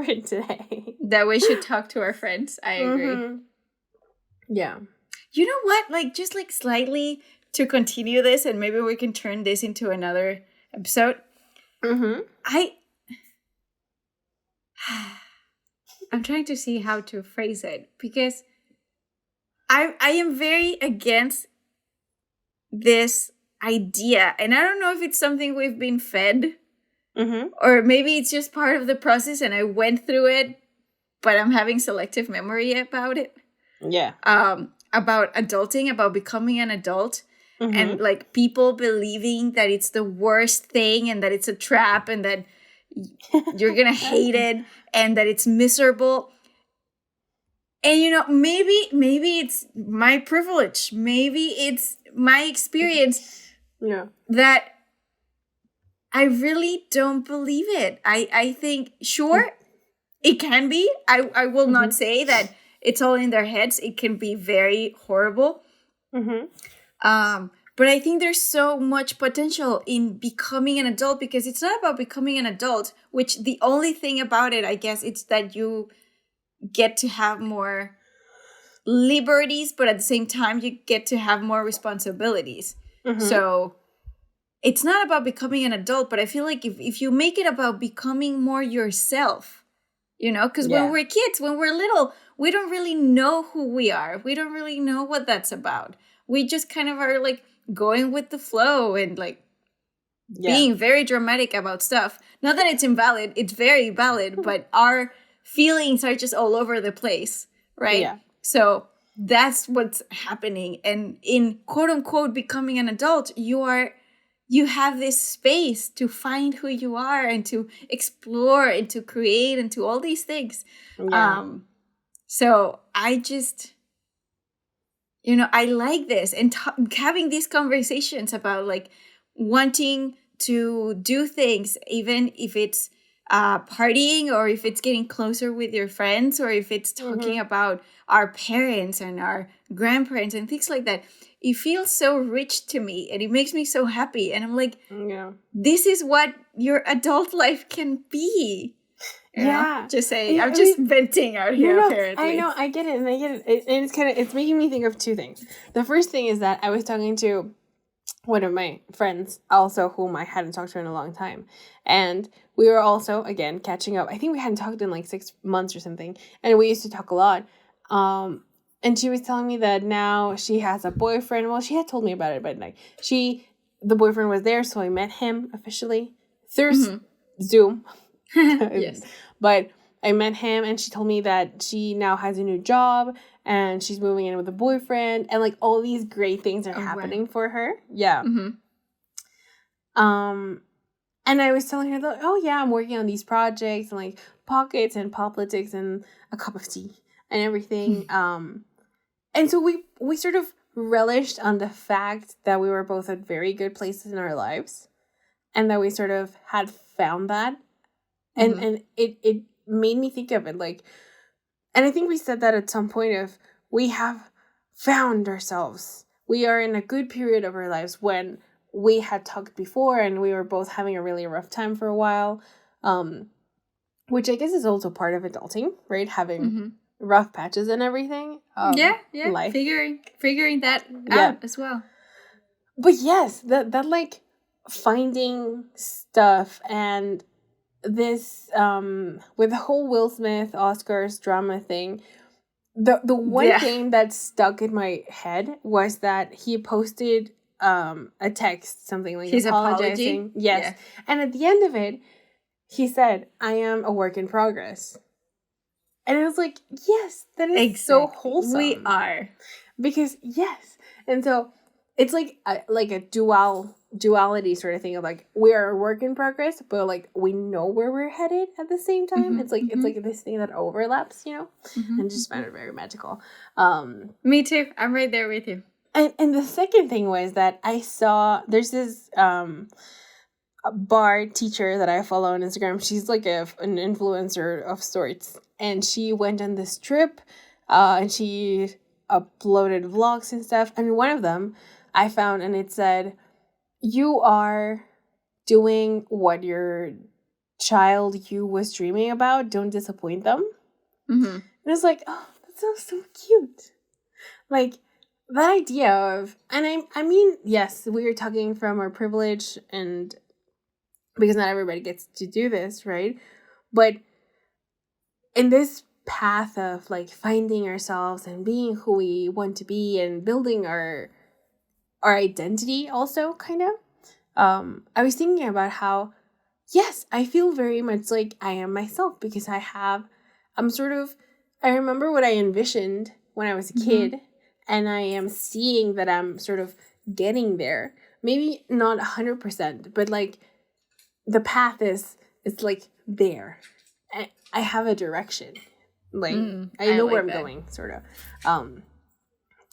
today. That we should talk to our friends. I agree. Yeah. You know what? Like, just like slightly to continue this, and maybe we can turn this into another episode. I'm trying to see how to phrase it because I am very against this idea, and I don't know if it's something we've been fed. Or maybe it's just part of the process and I went through it, but I'm having selective memory about it. Yeah. About adulting, about becoming an adult. And like people believing that it's the worst thing and that it's a trap and that you're going to hate it and that it's miserable. And, you know, maybe it's my privilege. Maybe it's my experience. Yeah. That I really don't believe it. I think, sure, it can be. I will not say that it's all in their heads. It can be very horrible. But I think there's so much potential in becoming an adult because it's not about becoming an adult, which the only thing about it, I guess, it's that you get to have more liberties, but at the same time, you get to have more responsibilities. So it's not about becoming an adult, but I feel like if you make it about becoming more yourself, you know, because when we're kids, when we're little, we don't really know who we are. We don't really know what that's about. We just kind of are like going with the flow and like being very dramatic about stuff. Not that it's invalid, it's very valid, but our feelings are just all over the place, right? Yeah. So that's what's happening. And in quote unquote becoming an adult, you have this space to find who you are and to explore and to create and to all these things. Yeah. So I just, you know, I like this and having these conversations about like wanting to do things, even if it's partying or if it's getting closer with your friends or if it's talking about our parents and our grandparents and things like that. It feels so rich to me and it makes me so happy. And I'm like, this is what your adult life can be. You know? Just saying, I'm just venting out here, apparently. I know, I get it. And it's making me think of two things. The first thing is that I was talking to one of my friends, also whom I hadn't talked to in a long time. And we were also, again, catching up. I think we hadn't talked in like 6 months or something. And we used to talk a lot. And she was telling me that now she has a boyfriend. Well, she had told me about it, but like the boyfriend was there, so I met him officially through Zoom. Yes. But I met him and she told me that she now has a new job and she's moving in with a boyfriend and like all these great things are happening for her. Yeah. And I was telling her that, oh yeah, I'm working on these projects and like pockets and politics and a cup of tea and everything. And so we sort of relished on the fact that we were both at very good places in our lives and that we sort of had found that. And it made me think of it like, and I think we said that at some point of we have found ourselves. We are in a good period of our lives when we had talked before and we were both having a really rough time for a while, which I guess is also part of adulting, right? Having rough patches and everything. Life. Figuring that out as well. But yes, that like finding stuff and this with the whole Will Smith Oscars drama thing, the one thing that stuck in my head was that he posted a text, something like his apologizing. apology. Yes. Yeah. And at the end of it, he said, "I am a work in progress." And I was like, yes, that is so wholesome. We are. Because, yes. And so it's like a duality sort of thing of like, we are a work in progress, but like we know where we're headed at the same time. Mm-hmm, it's like this thing that overlaps, you know? Mm-hmm, and just found it very magical. Me too. I'm right there with you. And the second thing was that I saw, there's this a bar teacher that I follow on Instagram. She's like an influencer of sorts. And she went on this trip and she uploaded vlogs and stuff. And one of them I found, and it said, "You are doing what your child you was dreaming about. Don't disappoint them." Mm-hmm. And it's like, oh, that sounds so cute. Like, that idea of, and I mean, yes, we are talking from our privilege, and because not everybody gets to do this, right? But in this path of like finding ourselves and being who we want to be and building our identity also, kind of, I was thinking about how, yes, I feel very much like I am myself because I remember what I envisioned when I was a kid, mm-hmm. and I am seeing that I'm sort of getting there. Maybe not 100%, but like the path is like there. I have a direction. Like, I know where I'm going, sort of.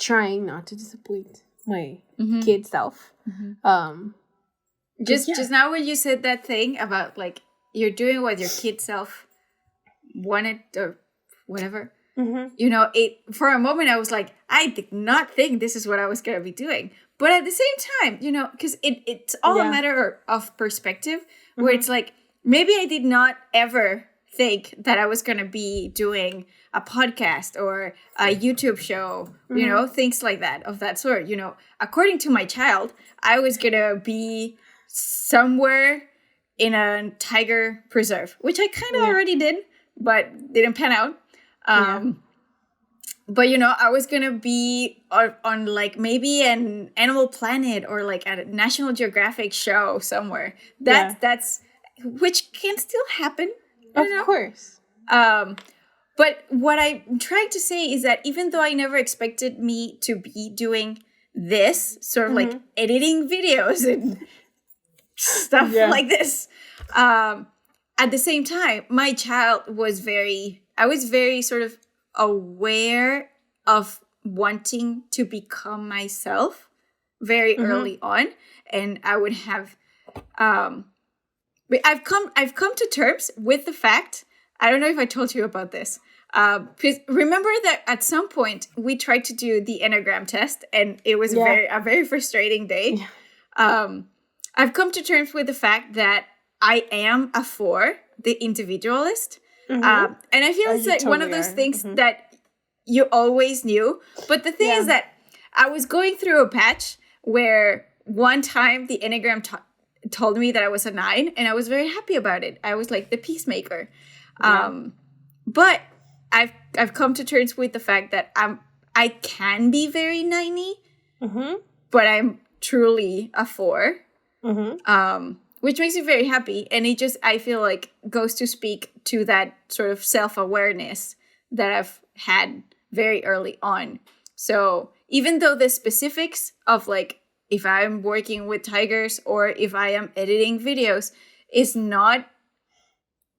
Trying not to disappoint my mm-hmm. kid self. Mm-hmm. Just now when you said that thing about, like, you're doing what your kid self wanted or whatever, mm-hmm. you know, for a moment I was like, I did not think this is what I was going to be doing. But at the same time, you know, because it's all a matter of perspective, where mm-hmm. it's like, maybe I did not ever think that I was going to be doing a podcast or a YouTube show, mm-hmm. you know, things like that, of that sort. You know, according to my child, I was going to be somewhere in a tiger preserve, which I kind of already did, but didn't pan out. But, you know, I was going to be on like maybe an Animal Planet or like a National Geographic show somewhere. That's which can still happen. Of course. But what I'm trying to say is that even though I never expected me to be doing this, sort of mm-hmm. like editing videos and stuff like this, at the same time, my child I was very sort of aware of wanting to become myself very mm-hmm. early on. And I would have... I've come to terms with the fact, I don't know if I told you about this, because remember that at some point we tried to do the Enneagram test and it was a very frustrating day. Yeah. I've come to terms with the fact that I am a 4, the individualist. Mm-hmm. And I feel it's like one of those things mm-hmm. that you always knew. But the thing is that I was going through a patch where one time the Enneagram told me that I was a 9, and I was very happy about it. I was like the peacemaker. But I've come to terms with the fact that I can be very 9-y, mm-hmm. but I'm truly a 4. Mm-hmm. Which makes me very happy. And it just, I feel like, goes to speak to that sort of self-awareness that I've had very early on. So even though the specifics of like, if I'm working with tigers or if I am editing videos is not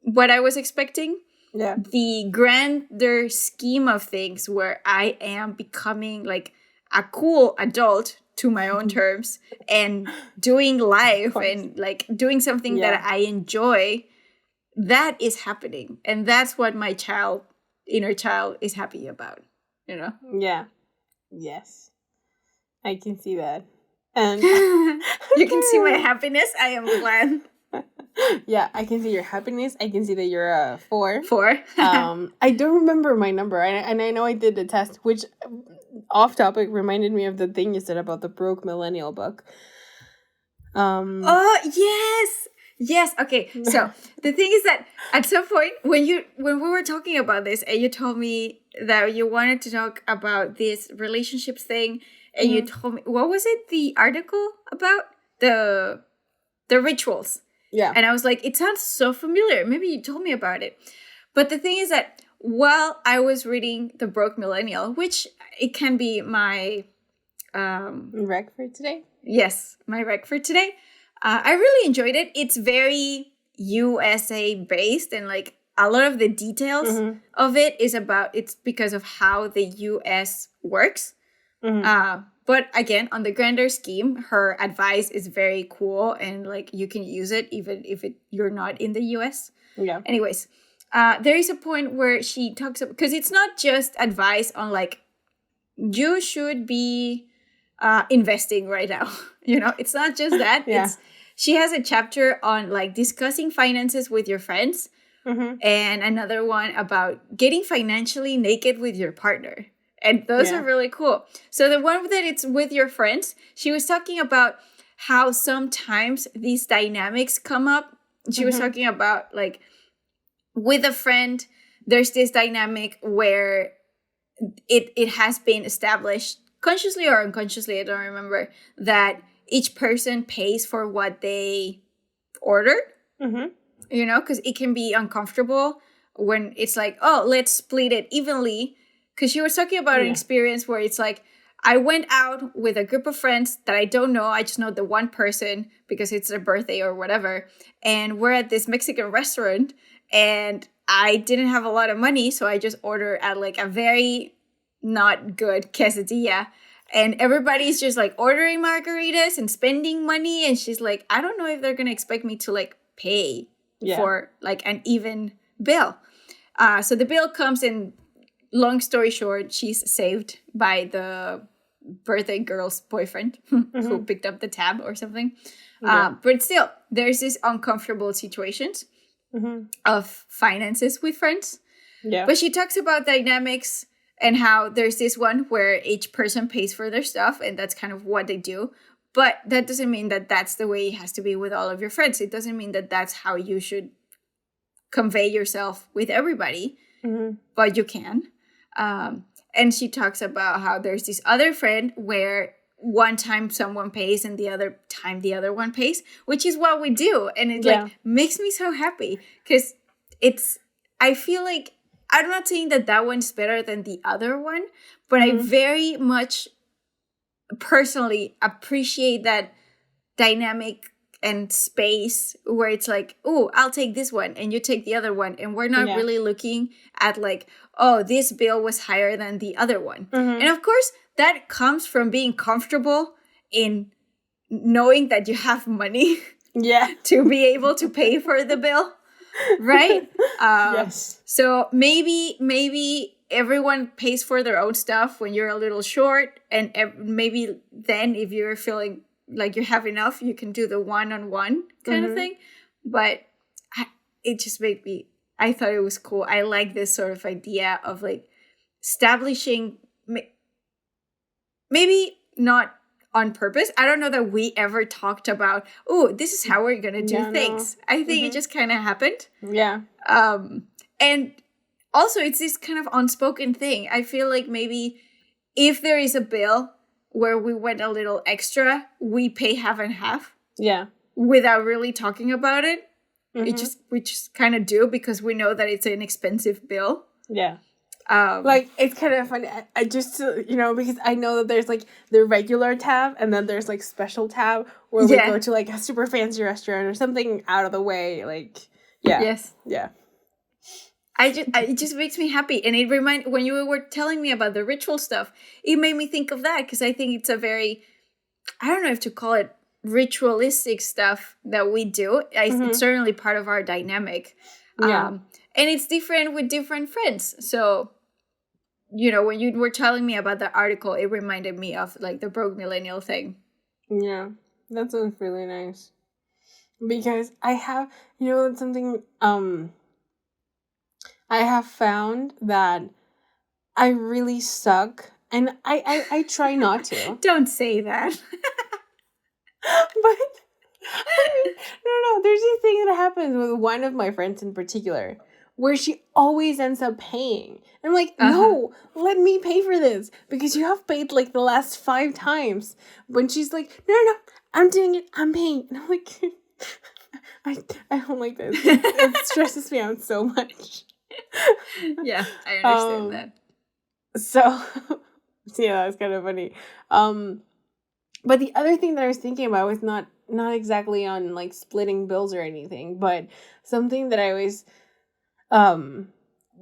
what I was expecting. Yeah. The grander scheme of things where I am becoming like a cool adult to my own terms and doing life and like doing something that I enjoy, that is happening. And that's what my inner child is happy about, you know? Yeah. Yes. I can see that. And you can see my happiness. I am glad. Yeah, I can see your happiness. I can see that you're a 4. 4. I don't remember my number, and I know I did the test, which off topic reminded me of the thing you said about the broke millennial book. Oh yes. Okay, so the thing is that at some point when we were talking about this, and you told me that you wanted to talk about this relationships thing. and you told me, what was it? The article about the rituals. Yeah. And I was like, it sounds so familiar. Maybe you told me about it. But the thing is that while I was reading The Broke Millennial, which it can be my rec for today. Yes, my rec for today. I really enjoyed it. It's very USA based, and like a lot of the details of it is it's because of how the US works. But again, on the grander scheme, her advice is very cool, and like you can use it even if you're not in the US. Yeah. Anyways, there is a point where she talks about, because it's not just advice on like you should be investing right now. It's not just that. Yeah. She has a chapter on like discussing finances with your friends, and another one about getting financially naked with your partner. And those are really cool. So the one that it's with your friends, she was talking about how sometimes these dynamics come up. She was talking about like with a friend, there's this dynamic where it has been established consciously or unconsciously, I don't remember, that each person pays for what they ordered, because it can be uncomfortable when it's like, oh, let's split it evenly. Because she was talking about an experience where it's like, I went out with a group of friends that I don't know. I just know the one person because it's their birthday or whatever. And we're at this Mexican restaurant and I didn't have a lot of money. So I just ordered at like a very not good quesadilla. And everybody's just like ordering margaritas and spending money. And she's like, I don't know if they're going to expect me to like pay for like an even bill. So the bill comes in. Long story short, she's saved by the birthday girl's boyfriend who picked up the tab or something. But still, there's these uncomfortable situations of finances with friends. Yeah. But she talks about dynamics and how there's this one where each person pays for their stuff, and that's kind of what they do. But that doesn't mean that that's the way it has to be with all of your friends. It doesn't mean that that's how you should convey yourself with everybody, but you can. And she talks about how there's this other friend where one time someone pays and the other time the other one pays, which is what we do. And it like makes me so happy because I feel like, I'm not saying that one's better than the other one, but I very much personally appreciate that dynamic and space where it's like, oh, I'll take this one and you take the other one. And we're not really looking at like, oh, this bill was higher than the other one. And of course, that comes from being comfortable in knowing that you have money to be able to pay for the bill, right? Yes. So maybe everyone pays for their own stuff when you're a little short. And maybe then if you're feeling like you have enough, you can do the one-on-one kind of thing. But it just made me, I thought it was cool. I like this sort of idea of like establishing, maybe not on purpose. I don't know that we ever talked about, oh, this is how we're going to do things. No. I think it just kind of happened. Yeah. And also it's this kind of unspoken thing. I feel like maybe if there is a bill where we went a little extra, we pay half and half. Yeah. Without really talking about it. We just kind of do because we know that it's an expensive bill. Yeah. Like, it's kind of funny. I just, because I know that there's, like, the regular tab and then there's, like, special tab where we go to, like, a super fancy restaurant or something out of the way. Like, Yes. Yeah. It just makes me happy. And when you were telling me about the ritual stuff, it made me think of that because I think it's a very, I don't know if to call it ritualistic stuff that we do. It's certainly part of our dynamic. Yeah. And it's different with different friends. So, when you were telling me about the article, it reminded me of like the broke millennial thing. Yeah, that sounds really nice. Because I have, something, I have found that I really suck, and I try not to. Don't say that. But, no, there's this thing that happens with one of my friends in particular, where she always ends up paying. And I'm like, no, let me pay for this because you have paid like the last 5 times. When she's like, no, I'm doing it, I'm paying. And I'm like, I don't like this. It stresses me out so much. Yeah, I understand that. So, yeah, that was kind of funny. But the other thing that I was thinking about was not exactly on like splitting bills or anything, but something that I was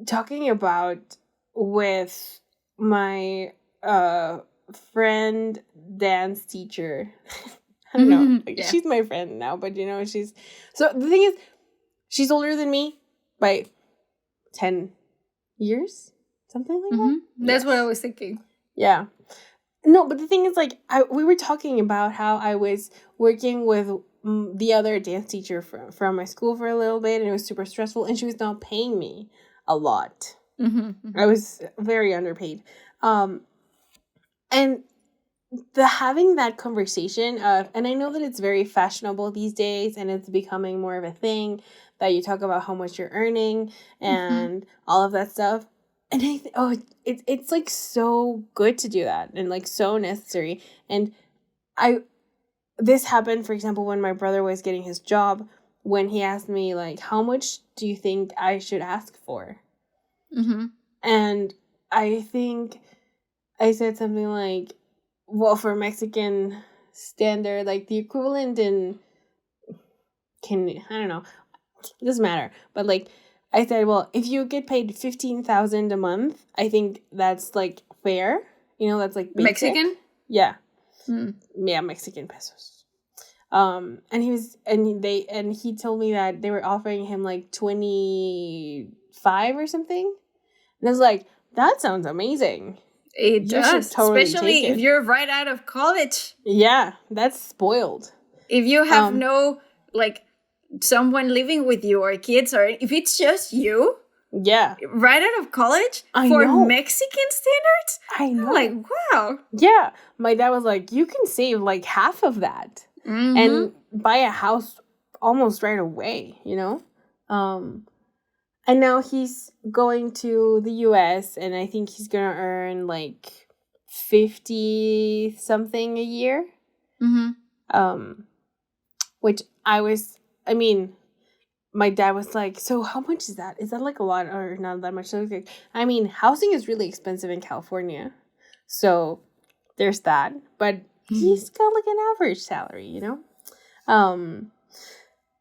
talking about with my friend dance teacher. I don't know. Like, she's my friend now, but you know, so the thing is, she's older than me by 10 years, something like that. That's what I was thinking. Yeah. No, but the thing is, like, we were talking about how I was working with the other dance teacher from my school for a little bit, and it was super stressful, and she was not paying me a lot. I was very underpaid. And having that conversation of, and I know that it's very fashionable these days, and it's becoming more of a thing that you talk about how much you're earning and all of that stuff. And it's like so good to do that and like so necessary. And this happened, for example, when my brother was getting his job, when he asked me like, how much do you think I should ask for? And I think I said something like, well, for Mexican standard, like the equivalent in, I don't know, it doesn't matter. But like, I said, well, if you get paid $15,000 a month, I think that's like fair. You know, that's like basic. Mexican? Yeah. Yeah, Mexican pesos. And he told me that they were offering him like 25 or something. And I was like, that sounds amazing. It does, totally, especially if you're right out of college. Yeah, that's spoiled. If you have no like someone living with you or kids, or if it's just you, right out of college for Mexican standards, I know. I'm like, wow. Yeah, my dad was like, you can save like half of that and buy a house almost right away, you know. And now he's going to the US, and I think he's gonna earn like 50 something a year. Which I mean, my dad was like, so how much is that? Is that like a lot or not that much? So like, I mean, housing is really expensive in California. So there's that. But he's got like an average salary, you know?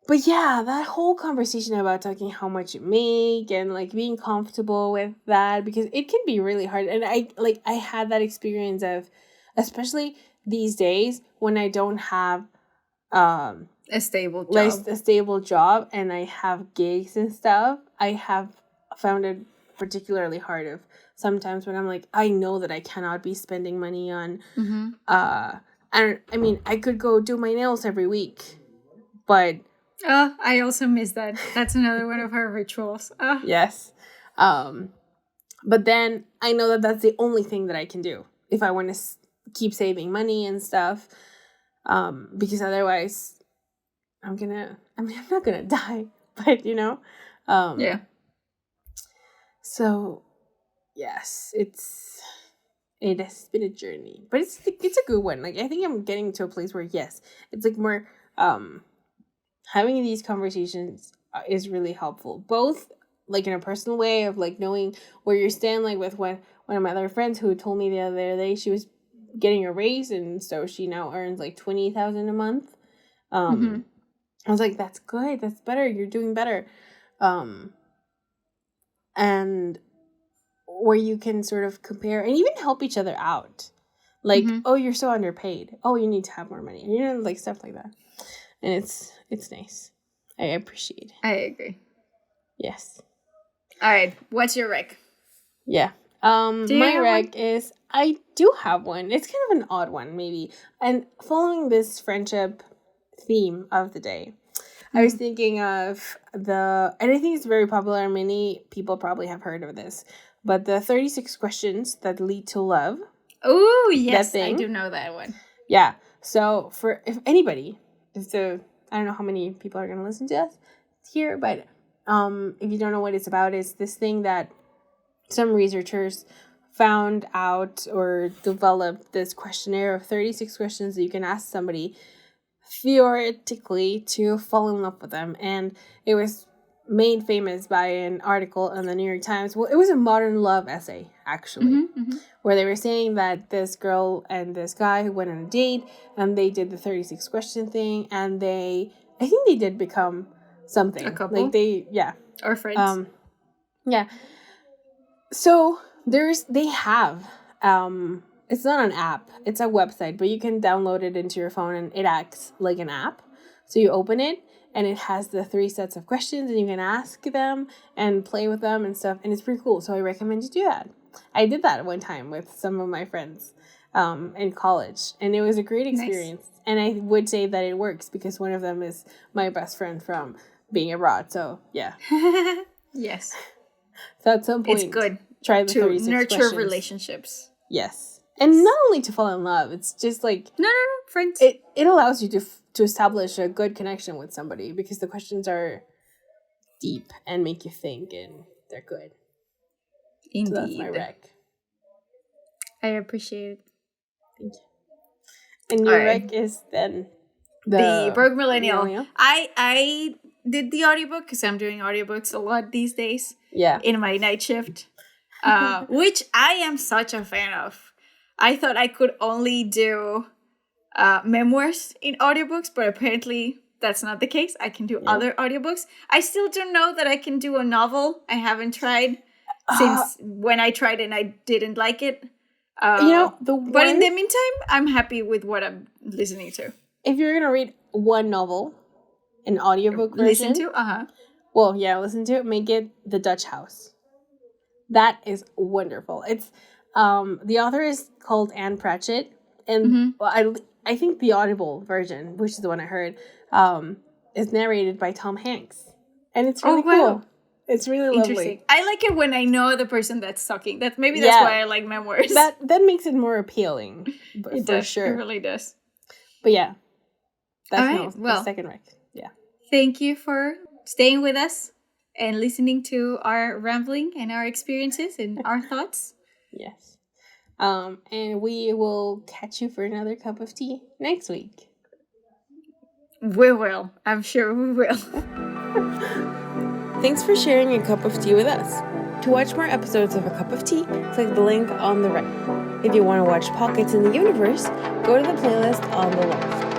But yeah, that whole conversation about talking how much you make and like being comfortable with that, because it can be really hard. And I had that experience of, especially these days when I don't have a stable job. Like a stable job and I have gigs and stuff, I have found it particularly hard of sometimes when I'm like, I know that I cannot be spending money on and I mean, I could go do my nails every week, but I also miss that. That's another one of our rituals. Yes. But then I know that that's the only thing that I can do if I want to keep saving money and stuff. Because otherwise I'm not gonna die, but you know, yeah. So yes, it has been a journey, but it's a good one. Like, I think I'm getting to a place where, yes, it's like more, having these conversations is really helpful, both like in a personal way of like knowing where you stand, like with one of my other friends who told me the other day she was getting a raise, and so she now earns like $20,000 a month. I was like, that's good, that's better, you're doing better. And where you can sort of compare and even help each other out. Like, oh, you're so underpaid. Oh, you need to have more money. You know, like stuff like that. And it's nice. I appreciate it. I agree. Yes. All right. What's your rec? Yeah. My rec is, I do have one. It's kind of an odd one, maybe. And following this friendship theme of the day, I was thinking of and I think it's very popular, and many people probably have heard of this, but the 36 questions that lead to love. Oh, yes, I do know that one. Yeah. So I don't know how many people are going to listen to us here, but if you don't know what it's about, it's this thing that some researchers found out or developed this questionnaire of 36 questions that you can ask somebody theoretically to fall in love with them. And it was made famous by an article in the New York Times. Well, it was a modern love essay, actually, where they were saying that this girl and this guy who went on a date and they did the 36 question thing, and I think they did become something. A couple? Or friends. Yeah. So they have, it's not an app, it's a website, but you can download it into your phone and it acts like an app. So you open it and it has the 3 sets of questions and you can ask them and play with them and stuff. And it's pretty cool. So I recommend you do that. I did that one time with some of my friends in college, and it was a great experience. Nice. And I would say that it works because one of them is my best friend from being abroad. So yeah. Yes. So at some point, it's good try the to 36 nurture questions. Relationships. Yes. And not only to fall in love, it's just like... No, friends. It allows you to establish a good connection with somebody because the questions are deep and make you think, and they're good. Indeed. So that's my rec. I appreciate it. Thank you. And your rec is then the Broke Millennial. I did the audiobook because I'm doing audiobooks a lot these days. Yeah. In my night shift. Which I am such a fan of. I thought I could only do memoirs in audiobooks, but apparently that's not the case. I can do other audiobooks. I still don't know that I can do a novel. I haven't tried since when I tried and I didn't like it. But in the meantime, I'm happy with what I'm listening to. If you're going to read one novel, an audiobook version. Listen to? Well, yeah, listen to it. Make it The Dutch House. That is wonderful. It's the author is called Anne Pratchett, and I think the Audible version, which is the one I heard, is narrated by Tom Hanks, and it's really cool. It's really lovely. I like it when I know the person that's talking. That's why I like memoirs. That makes it more appealing. It does. Sure. It really does. But yeah, that's the second rec. Yeah. Thank you for staying with us and listening to our rambling and our experiences and our thoughts. Yes. And we will catch you for another cup of tea next week. We will. I'm sure we will. Thanks for sharing a cup of tea with us. To watch more episodes of A Cup of Tea, click the link on the right. If you want to watch Pockets in the Universe, go to the playlist on the left.